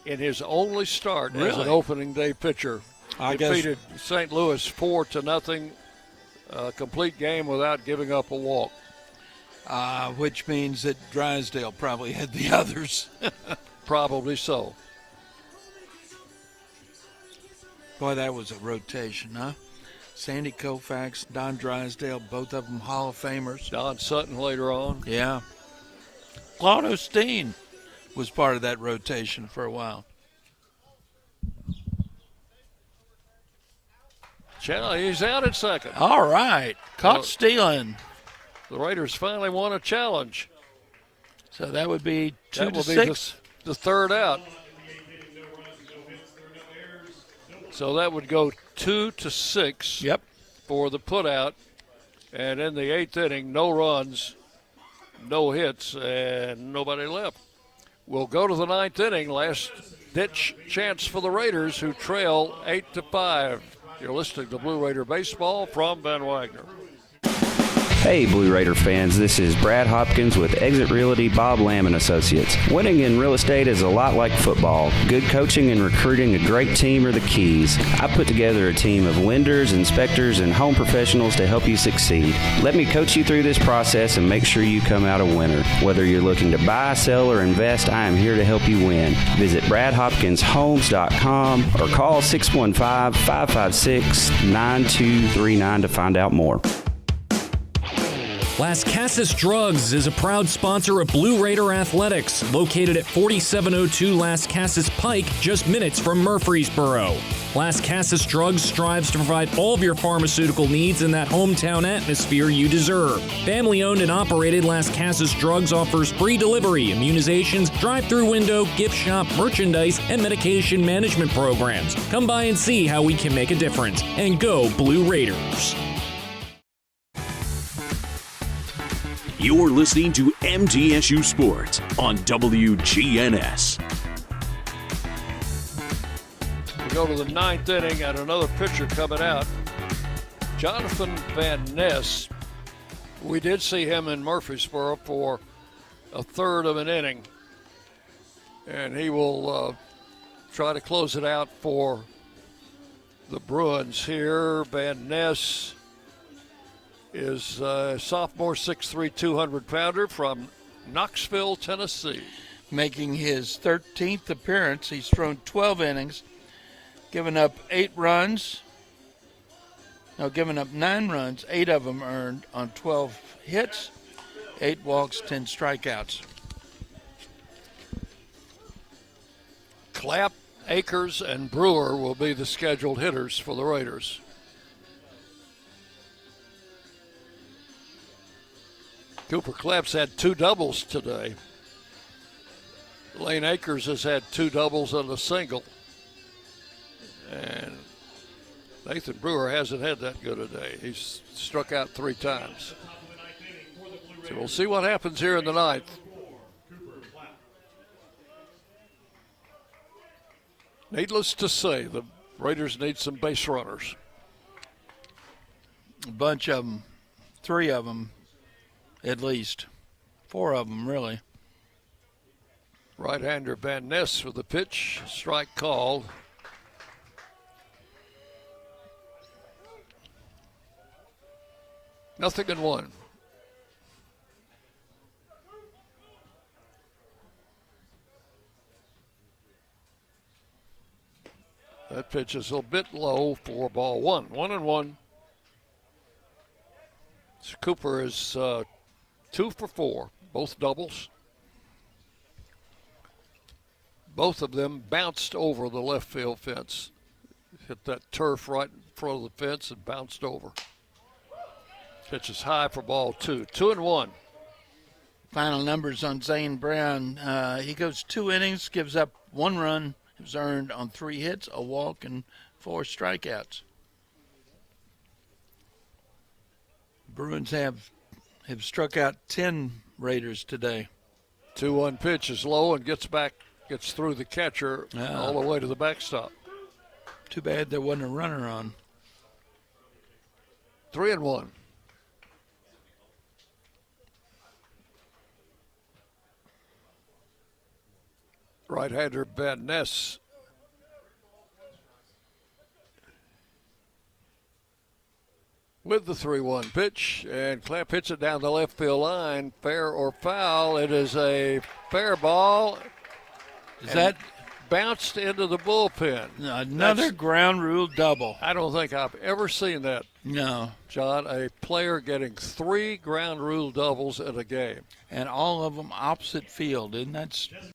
in his only start as an opening day pitcher, defeated St. Louis 4-0, complete game without giving up a walk. Which means that Drysdale probably had the others. Probably so. Boy, that was a rotation, huh? Sandy Koufax, Don Drysdale, both of them Hall of Famers. Don Sutton later on. Yeah. Claude Osteen was part of that rotation for a while. He's out at second. All right. Caught stealing. The Raiders finally won a challenge. So that would be 2 to 6. The third out. So that would go 2 to 6. Yep. For the putout. And in the 8th inning, no runs, no hits, and nobody left. We'll go to the 9th inning. Last ditch chance for the Raiders, who trail 8 to 5. You're listening to Blue Raider Baseball from Van Wagner. Hey, Blue Raider fans, this is Brad Hopkins with Exit Realty Bob Lamb & Associates. Winning in real estate is a lot like football. Good coaching and recruiting a great team are the keys. I put together a team of lenders, inspectors, and home professionals to help you succeed. Let me coach you through this process and make sure you come out a winner. Whether you're looking to buy, sell, or invest, I am here to help you win. Visit BradHopkinsHomes.com or call 615-556-9239 to find out more. Las Casas Drugs is a proud sponsor of Blue Raider Athletics, located at 4702 Las Casas Pike, just minutes from Murfreesboro. Las Casas Drugs strives to provide all of your pharmaceutical needs in that hometown atmosphere you deserve. Family-owned and operated, Las Casas Drugs offers free delivery, immunizations, drive-through window, gift shop, merchandise, and medication management programs. Come by and see how we can make a difference. And go Blue Raiders. You're listening to MTSU Sports on WGNS. We go to the 9th inning and another pitcher coming out. Jonathan Van Ness. We did see him in Murfreesboro for a third of an inning. And he will try to close it out for the Bruins here. Van Ness is a sophomore, 6'3", 200-pounder from Knoxville, Tennessee. Making his 13th appearance. He's thrown 12 innings, given up 9 runs, 8 of them earned on 12 hits, 8 walks, 10 strikeouts. Clapp, Akers, and Brewer will be the scheduled hitters for the Raiders. Cooper Clapp's had 2 doubles today. Lane Akers has had 2 doubles and a single. And Nathan Brewer hasn't had that good a day. He's struck out 3 times. So we'll see what happens here in the 9th. Needless to say, the Raiders need some base runners. A bunch of them, 3 of them. At least 4 of them, really. Right-hander Van Ness with the pitch. Strike called. Nothing in 1. That pitch is a bit low for ball 1. 1-1. So Cooper is 2 for 4, both doubles. Both of them bounced over the left field fence. Hit that turf right in front of the fence and bounced over. Pitch is high for ball 2. 2-1. Final numbers on Zane Brown. He goes 2 innings, gives up 1 run. It was earned on 3 hits, a walk, and 4 strikeouts. Bruins have struck out 10 Raiders today. 2-1 pitch is low and gets through the catcher all the way to the backstop. Too bad there wasn't a runner on. 3-1. Right-hander Van Ness. With the 3-1 pitch, and Clapp hits it down the left field line. Fair or foul? It is a fair ball. Is that bounced into the bullpen. Another ground rule double. I don't think I've ever seen that. No. John, a player getting 3 ground rule doubles in a game. And all of them opposite field. Isn't that